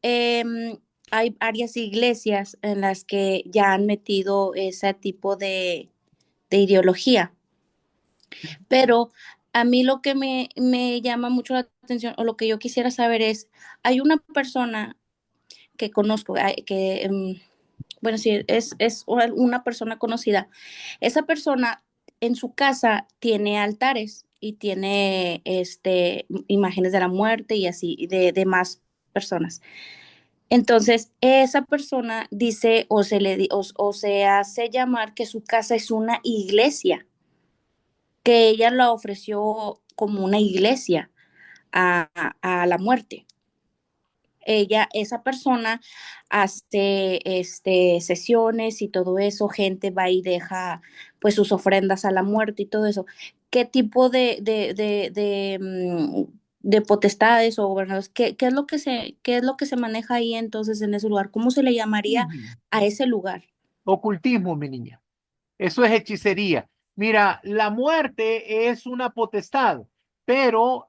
hay varias iglesias en las que ya han metido ese tipo de ideología, pero a mí lo que me llama mucho la atención o lo que yo quisiera saber es, hay una persona que conozco, bueno, sí, es una persona conocida. Esa persona en su casa tiene altares y tiene imágenes de la muerte y así, de más personas. Entonces, esa persona dice o se hace llamar que su casa es una iglesia, que ella la ofreció como una iglesia a, a la muerte. Esa persona hace sesiones y todo eso, gente va y deja pues sus ofrendas a la muerte y todo eso. ¿Qué tipo de potestades o gobernadores, qué es lo que se maneja ahí entonces en ese lugar? ¿Cómo se le llamaría Ujú. a ese lugar? Ocultismo, mi niña. Eso es hechicería. Mira, la muerte es una potestad, pero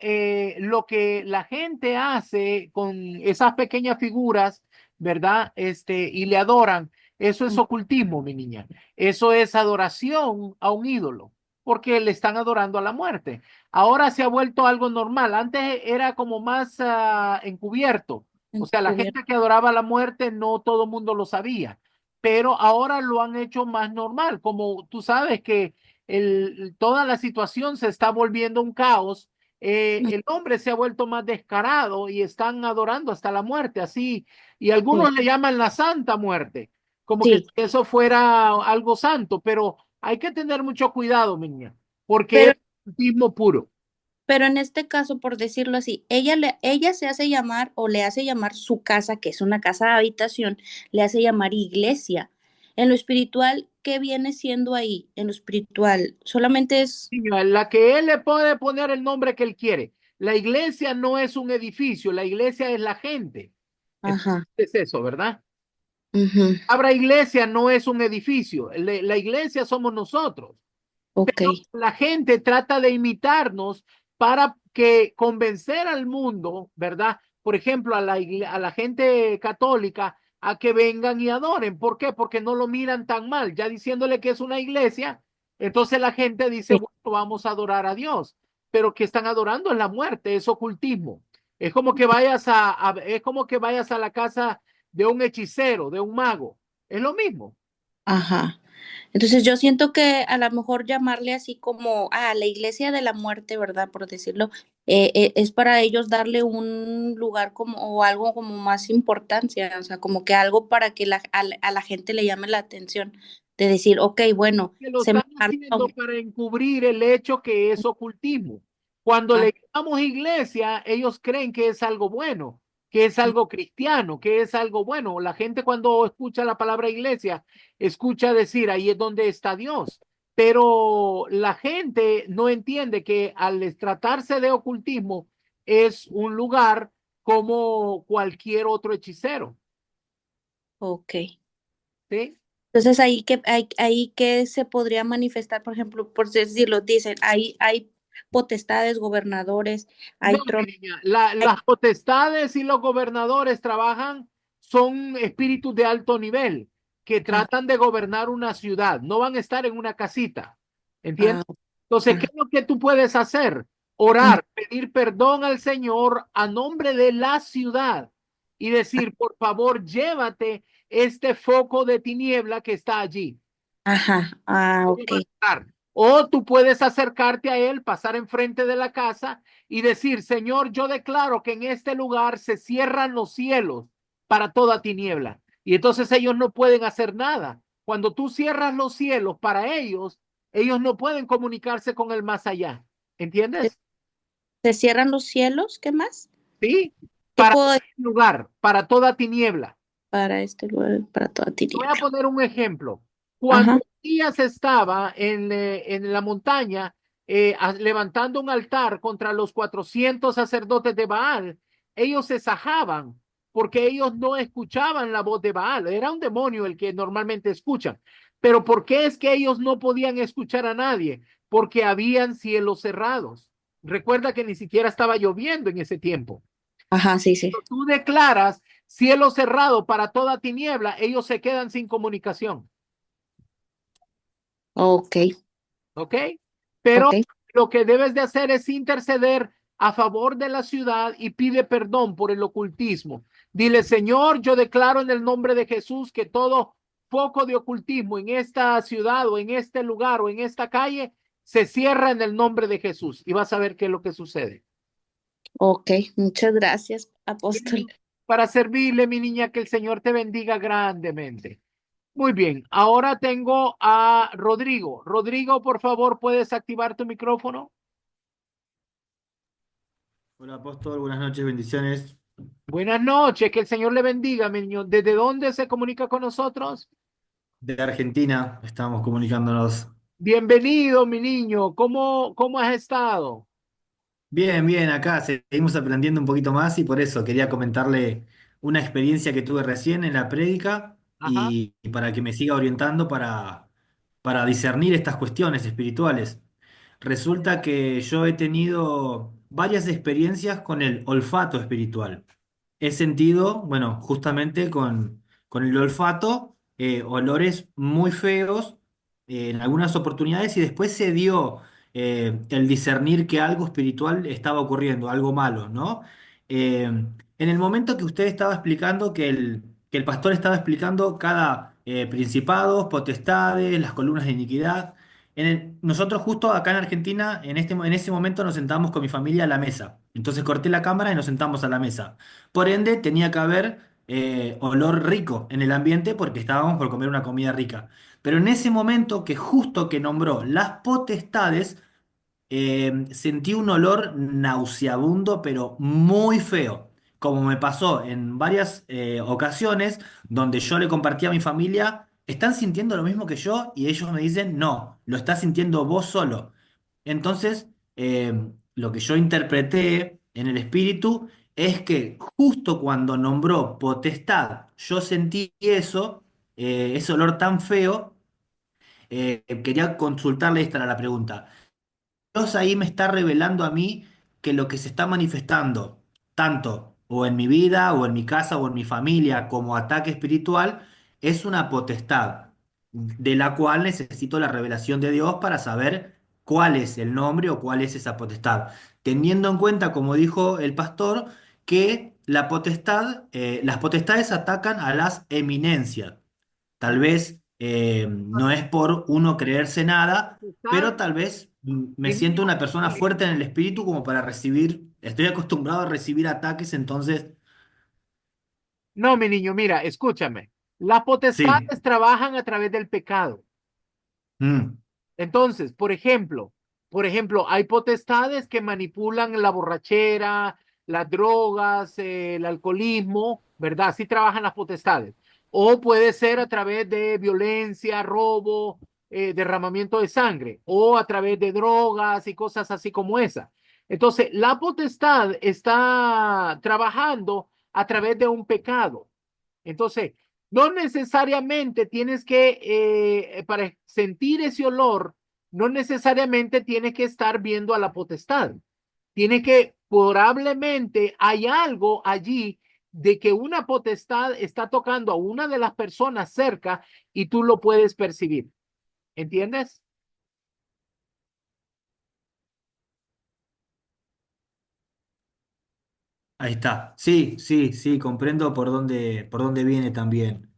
lo que la gente hace con esas pequeñas figuras, ¿verdad? Y le adoran, eso es ocultismo, mi niña. Eso es adoración a un ídolo, porque le están adorando a la muerte. Ahora se ha vuelto algo normal. Antes era como más encubierto. O sea, la Encubierto. gente que adoraba a la muerte, no todo el mundo lo sabía, pero ahora lo han hecho más normal, como tú sabes que toda la situación se está volviendo un caos. El hombre se ha vuelto más descarado y están adorando hasta la muerte, así, y algunos le llaman la santa muerte, como que si Sí, eso fuera algo santo, pero hay que tener mucho cuidado, mi niña, porque pero es ocultismo puro. Pero en este caso, por decirlo así, ella se hace llamar o le hace llamar su casa, que es una casa de habitación, le hace llamar iglesia. En lo espiritual, ¿qué viene siendo ahí? En lo espiritual, solamente es, Niña, la que él le puede poner el nombre que él quiere. La iglesia no es un edificio, la iglesia es la gente. Entonces ajá, es eso, ¿verdad? ujú, Abra iglesia no es un edificio, la iglesia somos nosotros. ok, La gente trata de imitarnos para que convencer al mundo, ¿verdad? Por ejemplo, a la gente católica a que vengan y adoren. ¿Por qué? Porque no lo miran tan mal, ya diciéndole que es una iglesia. Entonces la gente dice, sí, bueno, vamos a adorar a Dios, pero que están adorando es la muerte, es ocultismo. Es como que es como que vayas a la casa de un hechicero, de un mago. Es lo mismo. ajá. Entonces yo siento que a lo mejor llamarle así como a la iglesia de la muerte, ¿verdad? Por decirlo, es para ellos darle un lugar como o algo como más importancia, o sea, como que algo para que a la gente le llame la atención, de decir, ok, bueno, Que lo se me están haciendo para encubrir el hecho que es ocultismo. Cuando le llamamos iglesia, ellos creen que es algo bueno, que es algo cristiano, que es algo bueno. La gente cuando escucha la palabra iglesia, escucha decir, ahí es donde está Dios. pero la gente no entiende que al tratarse de ocultismo es un lugar como cualquier otro hechicero, Ok. ¿sí? Entonces ahí que se podría manifestar, por ejemplo, por decirlo, dicen, hay potestades, gobernadores, No, hay tronos. mi niña, las potestades y los gobernadores trabajan, son espíritus de alto nivel que tratan de gobernar una ciudad, no van a estar en una casita, Ah, ¿entiendes? Entonces, ¿qué ah, es lo que tú puedes hacer? mm, Orar, pedir perdón al Señor a nombre de la ciudad y decir, por favor, llévate este foco de tiniebla que está allí. ok. O tú puedes acercarte a él, pasar enfrente de la casa y decir, Señor, yo declaro que en este lugar se cierran los cielos para toda tiniebla. Y entonces ellos no pueden hacer nada. Cuando tú cierras los cielos para ellos, ellos no pueden comunicarse con el más allá. Se, ¿Entiendes? se cierran los cielos, ¿qué más? Sí, ¿Qué para puedo decir este lugar, para toda tiniebla. para este lugar, para toda Te voy a tiniebla? poner un ejemplo. Cuando Ajá, Elías estaba en la montaña levantando un altar contra los 400 sacerdotes de Baal, ellos se sajaban porque ellos no escuchaban la voz de Baal. Era un demonio el que normalmente escuchan. Pero ¿por qué es que ellos no podían escuchar a nadie? Porque habían cielos cerrados. Recuerda que ni siquiera estaba lloviendo en ese tiempo. ajá, sí, sí. Tú declaras cielo cerrado para toda tiniebla, ellos se quedan sin comunicación, Ok, ¿ok? Pero ok. lo que debes de hacer es interceder a favor de la ciudad y pide perdón por el ocultismo. Dile, Señor, yo declaro en el nombre de Jesús que todo foco de ocultismo en esta ciudad o en este lugar o en esta calle se cierra en el nombre de Jesús y vas a ver qué es lo que sucede. Ok, muchas gracias, apóstol. Para servirle, mi niña, que el Señor te bendiga grandemente. Muy bien, ahora tengo a Rodrigo. Rodrigo, por favor, ¿puedes activar tu micrófono? Hola apóstol, buenas noches, bendiciones. Buenas noches, que el Señor le bendiga, mi niño. ¿Desde dónde se comunica con nosotros? De Argentina estamos comunicándonos. Bienvenido, mi niño. ¿Cómo has estado? Bien, bien, acá seguimos aprendiendo un poquito más y por eso quería comentarle una experiencia que tuve recién en la prédica Ajá. y para que me siga orientando para discernir estas cuestiones espirituales. Resulta que yo he tenido varias experiencias con el olfato espiritual. He sentido, bueno, justamente con el olfato, olores muy feos en algunas oportunidades y después se dio el discernir que algo espiritual estaba ocurriendo, algo malo, ¿no? En el momento que usted estaba explicando, que el pastor estaba explicando cada principado, potestades, las columnas de iniquidad, nosotros justo acá en Argentina, en ese momento nos sentamos con mi familia a la mesa. Entonces corté la cámara y nos sentamos a la mesa. Por ende, tenía que haber olor rico en el ambiente porque estábamos por comer una comida rica. Pero en ese momento que justo que nombró las potestades, sentí un olor nauseabundo, pero muy feo. Como me pasó en varias ocasiones donde yo le compartí a mi familia, ¿están sintiendo lo mismo que yo? Y ellos me dicen, no, lo estás sintiendo vos solo. Entonces, lo que yo interpreté en el espíritu es que justo cuando nombró potestad, yo sentí eso, ese olor tan feo. Quería consultarle, esta era la pregunta. Dios ahí me está revelando a mí que lo que se está manifestando, tanto o en mi vida, o en mi casa, o en mi familia, como ataque espiritual, es una potestad, de la cual necesito la revelación de Dios para saber cuál es el nombre o cuál es esa potestad. Teniendo en cuenta, como dijo el pastor, que la potestad, las potestades atacan a las eminencias. Tal vez no es por uno creerse nada, pero tal vez me Mi siento niño, una persona fuerte en el espíritu como para recibir, estoy acostumbrado a recibir ataques, entonces, no, mi niño, mira, escúchame. Las sí. potestades trabajan a través del pecado. Mm, Entonces, por ejemplo, hay potestades que manipulan la borrachera, las drogas, el alcoholismo, ¿verdad? Así trabajan las potestades. O puede ser a través de violencia, robo, derramamiento de sangre o a través de drogas y cosas así como esa. Entonces, la potestad está trabajando a través de un pecado. Entonces, no necesariamente tienes que, para sentir ese olor, no necesariamente tienes que estar viendo a la potestad. Tiene que, probablemente hay algo allí de que una potestad está tocando a una de las personas cerca y tú lo puedes percibir. ¿Entiendes? Ahí está. Sí, sí, sí, comprendo por dónde viene también.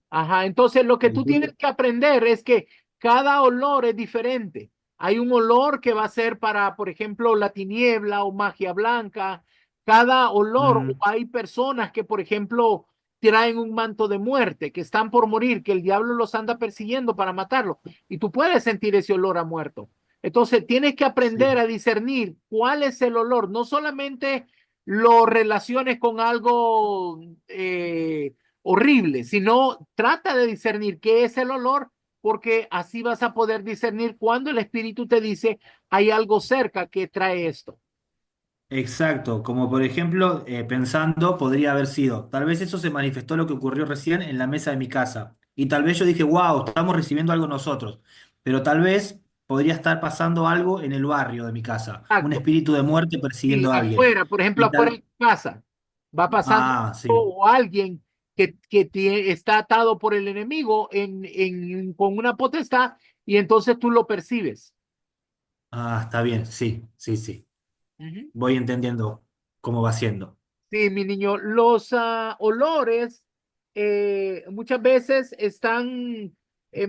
Ajá, entonces lo que tú tienes que aprender es que cada olor es diferente. Hay un olor que va a ser para, por ejemplo, la tiniebla o magia blanca. Cada olor, o Mm, hay personas que, por ejemplo, traen un manto de muerte, que están por morir, que el diablo los anda persiguiendo para matarlo. Y tú puedes sentir ese olor a muerto. Entonces tienes que aprender sí. a discernir cuál es el olor. No solamente lo relaciones con algo horrible, sino trata de discernir qué es el olor, porque así vas a poder discernir cuando el espíritu te dice hay algo cerca que trae esto. Exacto, como por ejemplo, pensando, podría haber sido, tal vez eso se manifestó lo que ocurrió recién en la mesa de mi casa. Y tal vez yo dije, wow, estamos recibiendo algo nosotros. Pero tal vez podría estar pasando algo en el barrio de mi casa, un Exacto. espíritu de muerte Y persiguiendo a alguien. afuera, por ejemplo, Y afuera de tal, tu casa, va pasando ah, sí, o alguien que está atado por el enemigo con una potestad y entonces tú lo percibes. ah, está bien, sí, sí, sí. Ujú. Voy entendiendo cómo va siendo. Sí, mi niño, los olores muchas veces están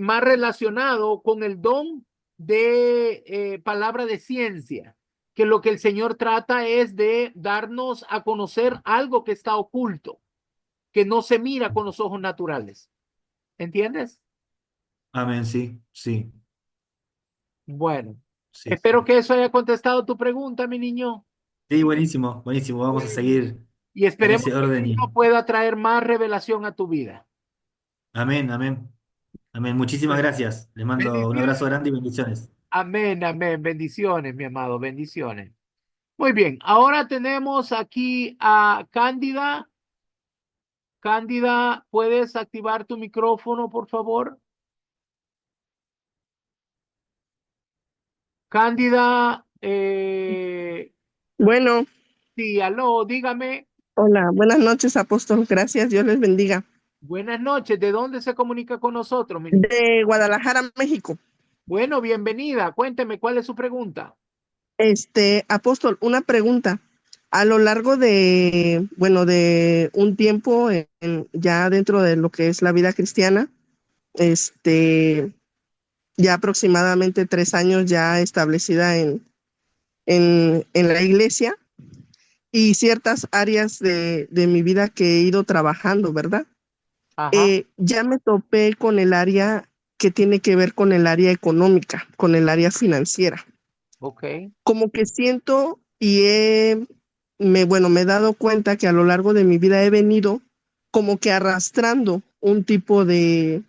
más relacionados con el don de palabra de ciencia, que lo que el Señor trata es de darnos a conocer algo que está oculto, que no se mira con los ojos naturales. ¿Entiendes? Amén, sí, sí, Bueno, sí, espero sí. que eso haya contestado tu pregunta, mi niño. Sí, buenísimo, buenísimo. Vamos a Bueno, seguir y en esperemos ese que orden Dios y pueda traer más revelación a tu vida. amén, amén, amén. Muchísimas gracias. Les mando un abrazo Bendiciones. grande y bendiciones. Amén, amén. Bendiciones, mi amado, bendiciones. Muy bien, ahora tenemos aquí a Cándida. Cándida, ¿puedes activar tu micrófono, por favor? Cándida, Bueno, sí, aló, dígame. hola, buenas noches, apóstol. Gracias, Dios les bendiga. Buenas noches, ¿de dónde se comunica con nosotros, mi niña? De Guadalajara, México. Bueno, bienvenida. Cuénteme, ¿cuál es su pregunta? Apóstol, una pregunta. A lo largo de, bueno, de un tiempo ya dentro de lo que es la vida cristiana, ya aproximadamente 3 años ya establecida en la iglesia y ciertas áreas de mi vida que he ido trabajando, ¿verdad? Ajá, Ya me topé con el área que tiene que ver con el área económica, con el área financiera. ok. Como que siento bueno, me he dado cuenta que a lo largo de mi vida he venido como que arrastrando un tipo de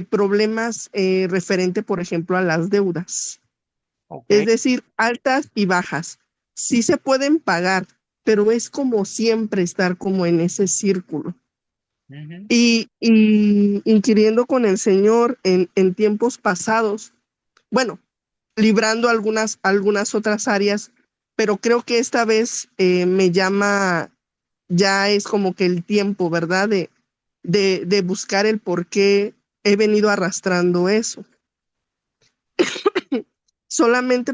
problemas referente, por ejemplo, a las deudas. Ok. Es decir, altas y bajas. Sí se pueden pagar, pero es como siempre estar como en ese círculo. Ujú. Y inquiriendo con el Señor en tiempos pasados, bueno, librando algunas otras áreas, pero creo que esta vez me llama, ya es como que el tiempo, ¿verdad? De buscar el por qué he venido arrastrando eso. Solamente,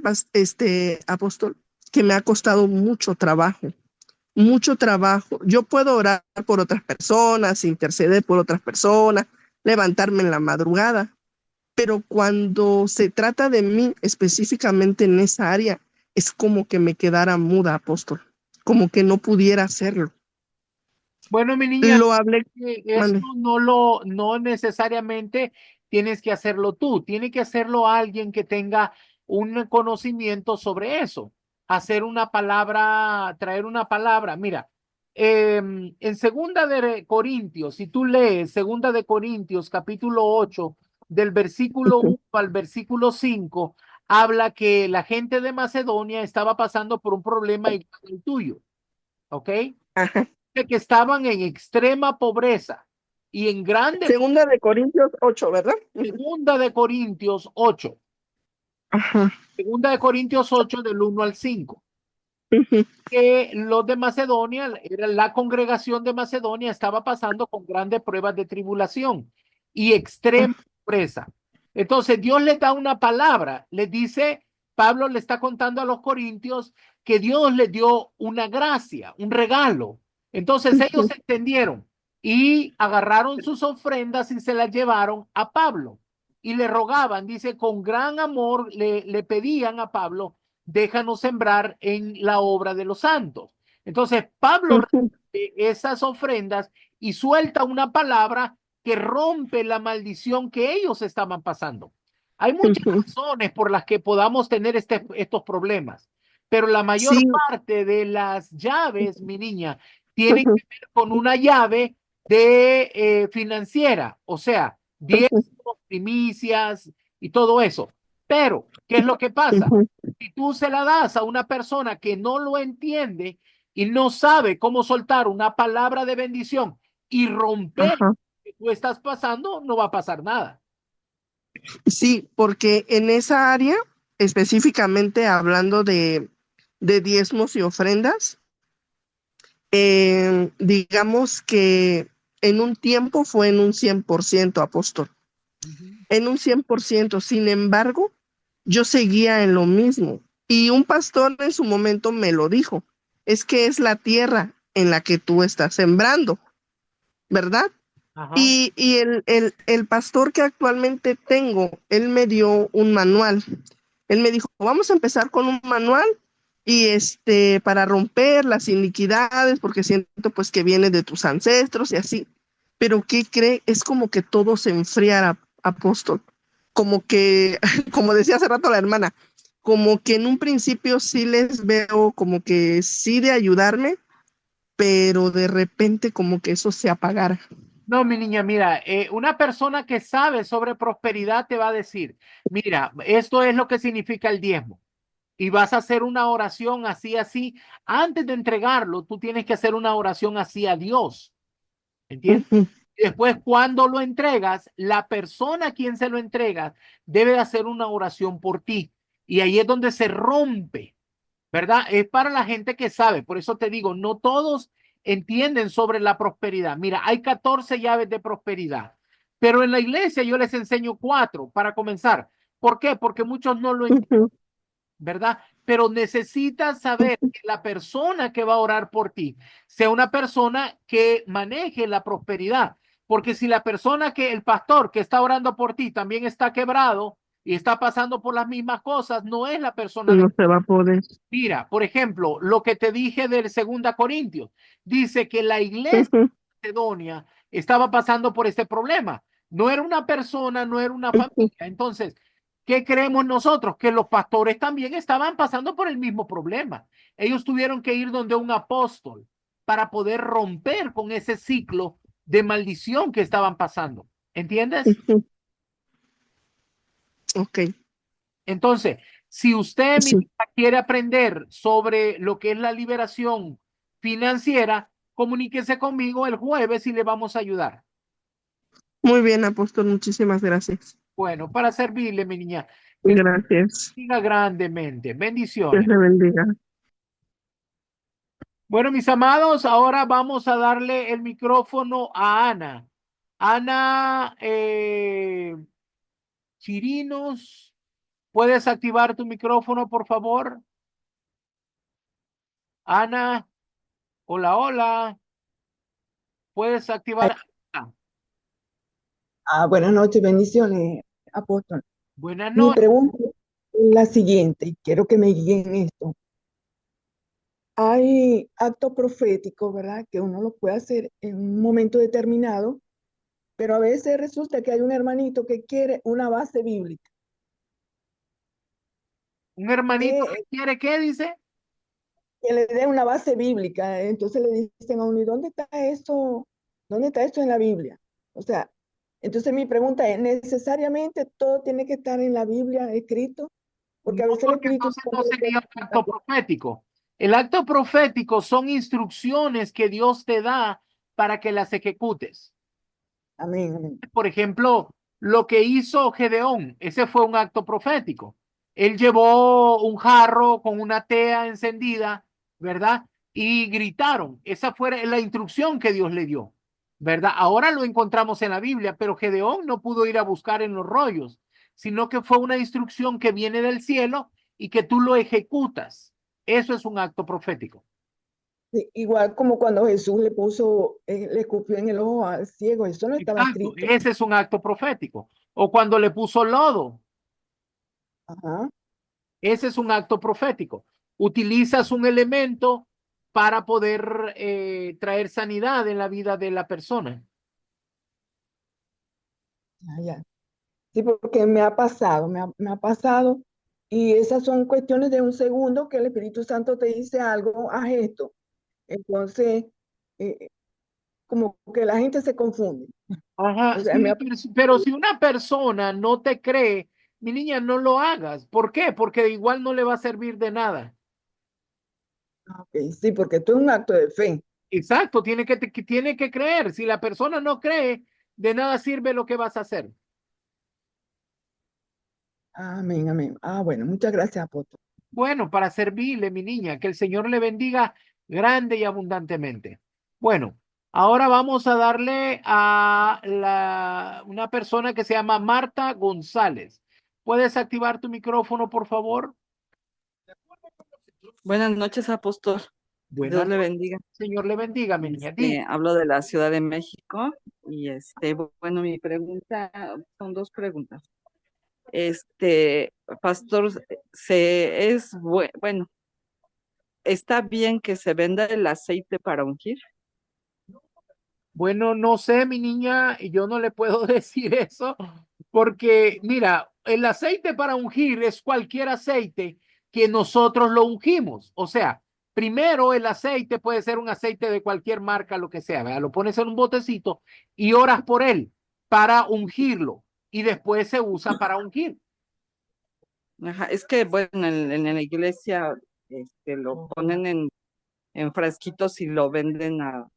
apóstol, que me ha costado mucho trabajo, mucho trabajo. Yo puedo orar por otras personas, interceder por otras personas, levantarme en la madrugada, pero cuando se trata de mí específicamente en esa área, es como que me quedara muda, apóstol, como que no pudiera hacerlo. Bueno, mi niña, Lo hablé, esto mande. no necesariamente tienes que hacerlo tú, tiene que hacerlo alguien que tenga un conocimiento sobre eso. Hacer una palabra, traer una palabra. Mira, en Segunda de Corintios, si tú lees Segunda de Corintios, capítulo 8, del versículo 1 al versículo 5, habla que la gente de Macedonia estaba pasando por un problema igual al tuyo, ¿ok? Ajá. Que estaban en extrema pobreza y en grande. Segunda de Corintios 8, ¿verdad? Segunda de Corintios 8. Ajá. Segunda de Corintios 8 del 1 al 5. Que los de Macedonia, la congregación de Macedonia estaba pasando con grandes pruebas de tribulación y extrema pobreza. Entonces Dios les da una palabra, les dice, Pablo le está contando a los corintios que Dios les dio una gracia, un regalo. Entonces ellos entendieron y agarraron sus ofrendas y se las llevaron a Pablo y le rogaban, dice, con gran amor le pedían a Pablo, déjanos sembrar en la obra de los santos. Entonces Pablo recibe esas ofrendas y suelta una palabra que rompe la maldición que ellos estaban pasando. Hay muchas razones por las que podamos tener estos problemas, pero la mayor parte de las llaves, mi niña, tienen que ver con una llave de financiera, o sea, diezmos, primicias y todo eso. Pero, ¿qué es lo que pasa? Si tú se la das a una persona que no lo entiende y no sabe cómo soltar una palabra de bendición y romper lo que tú estás pasando, no va a pasar nada. Sí, porque en esa área, específicamente hablando de diezmos y ofrendas, digamos que en un tiempo fue en un 100%, apóstol. En un 100%. Sin embargo, yo seguía en lo mismo. Y un pastor en su momento me lo dijo. Es que es la tierra en la que tú estás sembrando, ¿verdad? Ajá. Y el pastor que actualmente tengo, él me dio un manual. Él me dijo, vamos a empezar con un manual y para romper las iniquidades, porque siento pues que viene de tus ancestros y así. Pero ¿qué cree? Es como que todo se enfriara, apóstol. Como que, como decía hace rato la hermana, como que en un principio sí les veo como que sí de ayudarme, pero de repente como que eso se apagara. No, mi niña, mira, una persona que sabe sobre prosperidad te va a decir, mira, esto es lo que significa el diezmo. Y vas a hacer una oración así, así. Antes de entregarlo, tú tienes que hacer una oración así a Dios. ¿Entiendes? Y después, cuando lo entregas, la persona a quien se lo entregas debe de hacer una oración por ti. Y ahí es donde se rompe, ¿verdad? Es para la gente que sabe. Por eso te digo, no todos entienden sobre la prosperidad. Mira, hay 14 llaves de prosperidad, pero en la iglesia yo les enseño 4 para comenzar. ¿Por qué? Porque muchos no lo entienden, ¿verdad? Pero necesitas saber que la persona que va a orar por ti sea una persona que maneje la prosperidad. Porque si la persona el pastor que está orando por ti también está quebrado y está pasando por las mismas cosas, no es la persona No se va a poder. Mira, por ejemplo, lo que te dije del 2 Corintios, dice que la iglesia de Macedonia estaba pasando por este problema. No era una persona, no era una familia. Entonces, ¿qué creemos nosotros? Que los pastores también estaban pasando por el mismo problema. Ellos tuvieron que ir donde un apóstol para poder romper con ese ciclo de maldición que estaban pasando. ¿Entiendes? Ok. Entonces, si usted quiere aprender sobre lo que es la liberación financiera, comuníquese conmigo el jueves y le vamos a ayudar. Muy bien, apóstol, muchísimas gracias. Bueno, para servirle, mi niña. Gracias. Bendiga grandemente. Dios Bendiciones. le bendiga. Bueno, mis amados, ahora vamos a darle el micrófono a Ana. Ana Chirinos, ¿puedes activar tu micrófono, por favor? Ana, hola, hola. ¿Puedes activar? Buenas noches, bendiciones, apóstol. Buenas Mi noches. pregunta es la siguiente, y quiero que me guíen en esto. Hay actos proféticos, ¿verdad? Que uno los puede hacer en un momento determinado, pero a veces resulta que hay un hermanito que quiere una base bíblica. ¿Un hermanito que quiere qué, dice? Que le dé una base bíblica. Entonces le dicen a uno, ¿y dónde está eso? ¿Dónde está esto en la Biblia? O sea, Entonces mi pregunta es, ¿necesariamente todo tiene que estar en la Biblia escrito? Porque a No, veces el porque Espíritu entonces no Santo sería un acto profético. El acto profético son instrucciones que Dios te da para que las ejecutes. Amén, amén. Por ejemplo, lo que hizo Gedeón, ese fue un acto profético. Él llevó un jarro con una tea encendida, ¿verdad? Y gritaron. Esa fue la instrucción que Dios le dio, ¿verdad? Ahora lo encontramos en la Biblia, pero Gedeón no pudo ir a buscar en los rollos, sino que fue una instrucción que viene del cielo y que tú lo ejecutas. Eso es un acto profético. Sí, igual como cuando Jesús le escupió en el ojo al ciego, eso no estaba Exacto, escrito. ese es un acto profético. O cuando le puso lodo. Ajá. Ese es un acto profético. Utilizas un elemento para poder traer sanidad en la vida de la persona. Ah, ya. Sí, porque me ha pasado, y esas son cuestiones de un segundo que el Espíritu Santo te dice algo, haz esto. Entonces, eh, como que la gente se confunde. Ajá, O sea, sí, pero si una persona no te cree, mi niña, no lo hagas. ¿Por qué? Porque igual no le va a servir de nada. ok, sí, porque esto es un acto de fe. Exacto, tiene que creer. Si la persona no cree, de nada sirve lo que vas a hacer. Amén, amén. Ah, bueno, muchas gracias, apóstol. Bueno, para servirle, mi niña, que el Señor le bendiga grande y abundantemente. Bueno, ahora vamos a darle a una persona que se llama Marta González. ¿Puedes activar tu micrófono, por favor? Buenas noches, apóstol. Dios Buenas le noches. bendiga. Señor le bendiga, mi niña. Di. Hablo de la Ciudad de México y bueno, mi pregunta son dos preguntas. Pastor, bueno, ¿está bien que se venda el aceite para ungir? Bueno, no sé, mi niña, y yo no le puedo decir eso, porque mira, el aceite para ungir es cualquier aceite que nosotros lo ungimos. O sea, primero el aceite puede ser un aceite de cualquier marca, lo que sea, ¿verdad? Lo pones en un botecito y oras por él para ungirlo y después se usa para ungir. Ajá, es que, bueno, en la iglesia lo ponen en frasquitos y lo venden a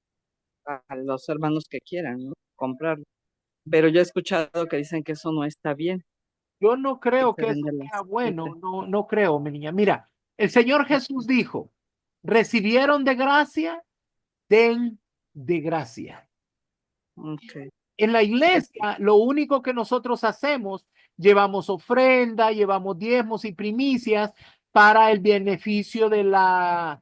los hermanos que quieran, ¿no? Comprarlo. Pero yo he escuchado que dicen que eso no está bien, Yo no que creo se que eso vende el sea bueno, aceite. no creo, mi niña. Mira, el Señor Jesús dijo, recibieron de gracia, den de gracia. Okay. En la iglesia, lo único que nosotros hacemos, llevamos ofrenda, llevamos diezmos y primicias para el beneficio de la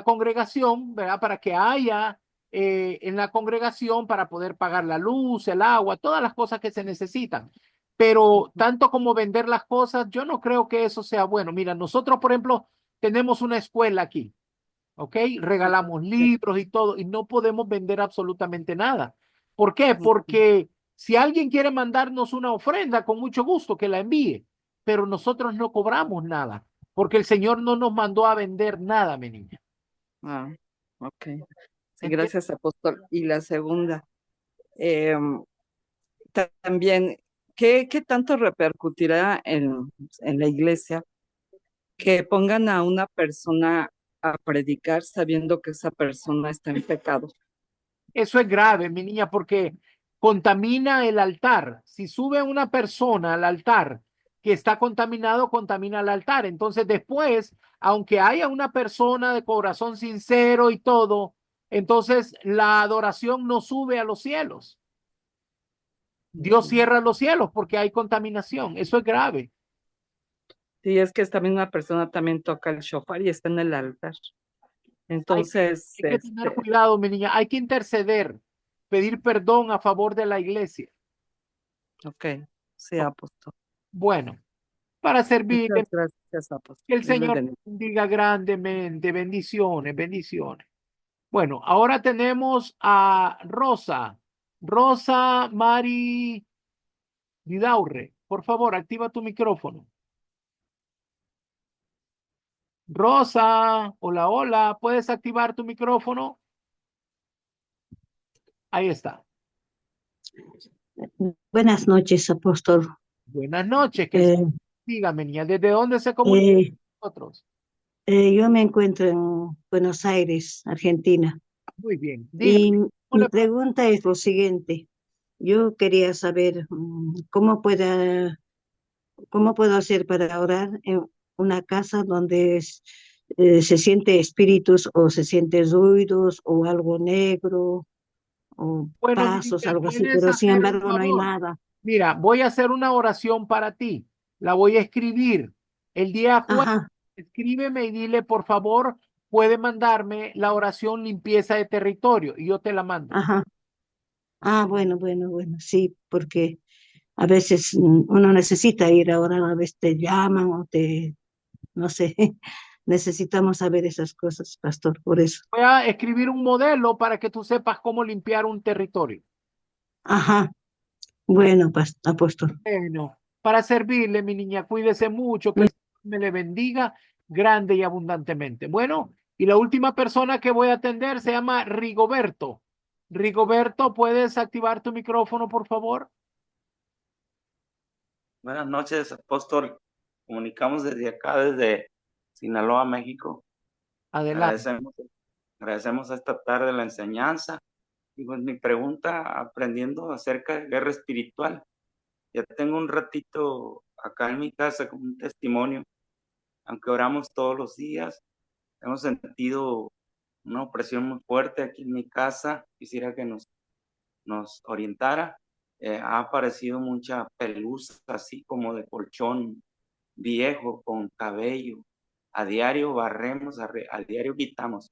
congregación, ¿verdad? Para que haya en la congregación para poder pagar la luz, el agua, todas las cosas que se necesitan. Pero tanto como vender las cosas, yo no creo que eso sea bueno. Mira, nosotros, por ejemplo, tenemos una escuela aquí, ¿ok? Regalamos libros y todo, y no podemos vender absolutamente nada. ¿Por qué? Porque si alguien quiere mandarnos una ofrenda, con mucho gusto que la envíe, pero nosotros no cobramos nada, porque el Señor no nos mandó a vender nada, mi niña. Ah, ok. Sí, gracias, apóstol. Y la segunda, em, también, ¿qué tanto repercutirá en la iglesia que pongan a una persona a predicar sabiendo que esa persona está en pecado? Eso es grave, mi niña, porque contamina el altar. Si sube una persona al altar que está contaminado, contamina el altar. Entonces después, aunque haya una persona de corazón sincero y todo, entonces la adoración no sube a los cielos. Dios cierra los cielos porque hay contaminación. Eso es grave. Sí, es que esta misma persona también toca el shofar y está en el altar. Entonces, Hay que tener cuidado, mi niña. Hay que interceder, pedir perdón a favor de la iglesia. ok, sí, apóstol. Bueno, para servir, Muchas gracias, apóstol. que el Dios les Señor bendiga. bendiga grandemente. Bendiciones, bendiciones. Bueno, ahora tenemos a Rosa. Rosa Mari Vidaurre. Por favor, activa tu micrófono. Rosa, hola, hola. ¿Puedes activar tu micrófono? Ahí está. Buenas noches, apóstol. Buenas noches, que Eh, dígame, niña, ¿desde dónde se comunica eh, con nosotros? yo me encuentro en Buenos Aires, Argentina, Muy bien, dígame. y ¿Cómo mi le puedo- pregunta es lo siguiente. Yo quería saber cómo puedo hacer para orar en una casa donde se siente espíritus o se siente ruidos o algo negro o Bueno, pasos, niña, algo así, puedes pero sin hacer un embargo no hay favor. nada. Mira, voy a hacer una oración para ti. La voy a escribir. El día jueves, Ajá, escríbeme y dile, por favor, puede mandarme la oración limpieza de territorio y yo te la mando. ajá. Ah, bueno, sí, porque a veces uno necesita ir ahora, a veces te llaman o no sé, necesitamos saber esas cosas, pastor, por eso. Voy a escribir un modelo para que tú sepas cómo limpiar un territorio. Ajá, bueno, apóstol. Bueno, para servirle, mi niña, cuídese mucho, que Mu- el Señor me le bendiga grande y abundantemente. Bueno, y la última persona que voy a atender se llama Rigoberto. Rigoberto, ¿puedes activar tu micrófono, por favor? Buenas noches, apóstol. Comunicamos desde acá, desde Sinaloa, México. Adelante. Agradecemos esta tarde la enseñanza. Y pues mi pregunta, aprendiendo acerca de guerra espiritual. Ya tengo un ratito acá en mi casa con un testimonio. Aunque oramos todos los días, hemos sentido una opresión muy fuerte aquí en mi casa. Quisiera que nos orientara. Ha aparecido mucha pelusa, así como de colchón viejo, con cabello. A diario barremos, a diario quitamos,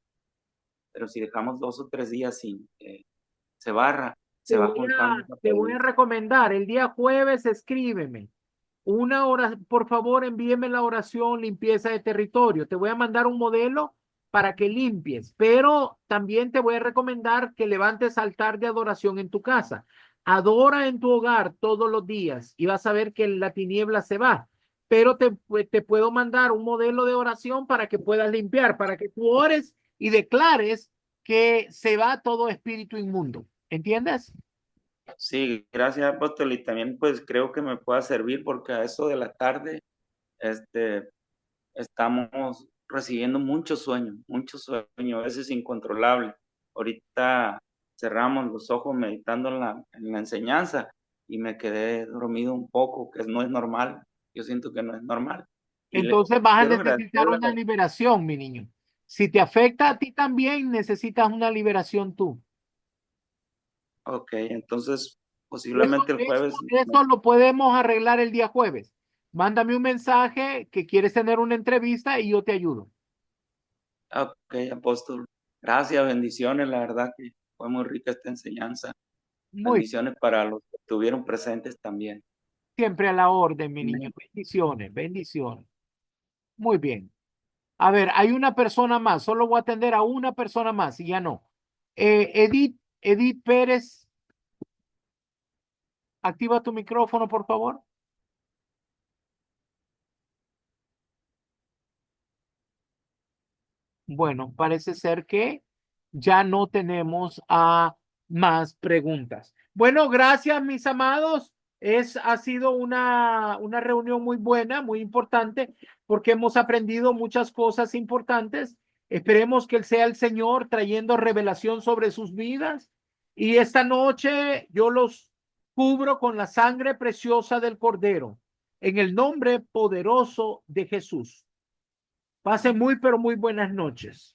pero si dejamos 2 o 3 días sin se barra, se va juntando esa Te voy a pelusa. recomendar, el día jueves escríbeme. Una hora, por favor, envíeme la oración limpieza de territorio. Te voy a mandar un modelo para que limpies, pero también te voy a recomendar que levantes altar de adoración en tu casa. Adora en tu hogar todos los días y vas a ver que la tiniebla se va. Pero te puedo mandar un modelo de oración para que puedas limpiar, para que tú ores y declares que se va todo espíritu inmundo. ¿Entiendes? Sí, gracias, apóstol, y también pues creo que me pueda servir porque a eso de la tarde estamos recibiendo mucho sueño, a veces incontrolable. Ahorita cerramos los ojos meditando en la enseñanza y me quedé dormido un poco, que no es normal. Yo siento que no es normal. Y le Entonces vas a quiero necesitar una agradecerle. liberación, mi niño. Si te afecta a ti también, necesitas una liberación tú. Ok, entonces Eso, posiblemente el eso, jueves. eso lo podemos arreglar el día jueves. Mándame un mensaje que quieres tener una entrevista y yo te ayudo. Ok, apóstol. Gracias, bendiciones. La verdad que fue muy rica esta enseñanza. Muy, Bendiciones para los que estuvieron presentes también. siempre a la orden, mi niño. Amén. Bendiciones, bendiciones. Muy bien. A ver, hay una persona más. Solo voy a atender a una persona más y ya no. Edith Pérez, activa tu micrófono, por favor. Bueno, parece ser que ya no tenemos más preguntas. Bueno, gracias, mis amados. Ha sido una reunión muy buena, muy importante, porque hemos aprendido muchas cosas importantes. Esperemos que sea el Señor trayendo revelación sobre sus vidas. Y esta noche yo los cubro con la sangre preciosa del Cordero, en el nombre poderoso de Jesús. Pasen muy, pero muy buenas noches.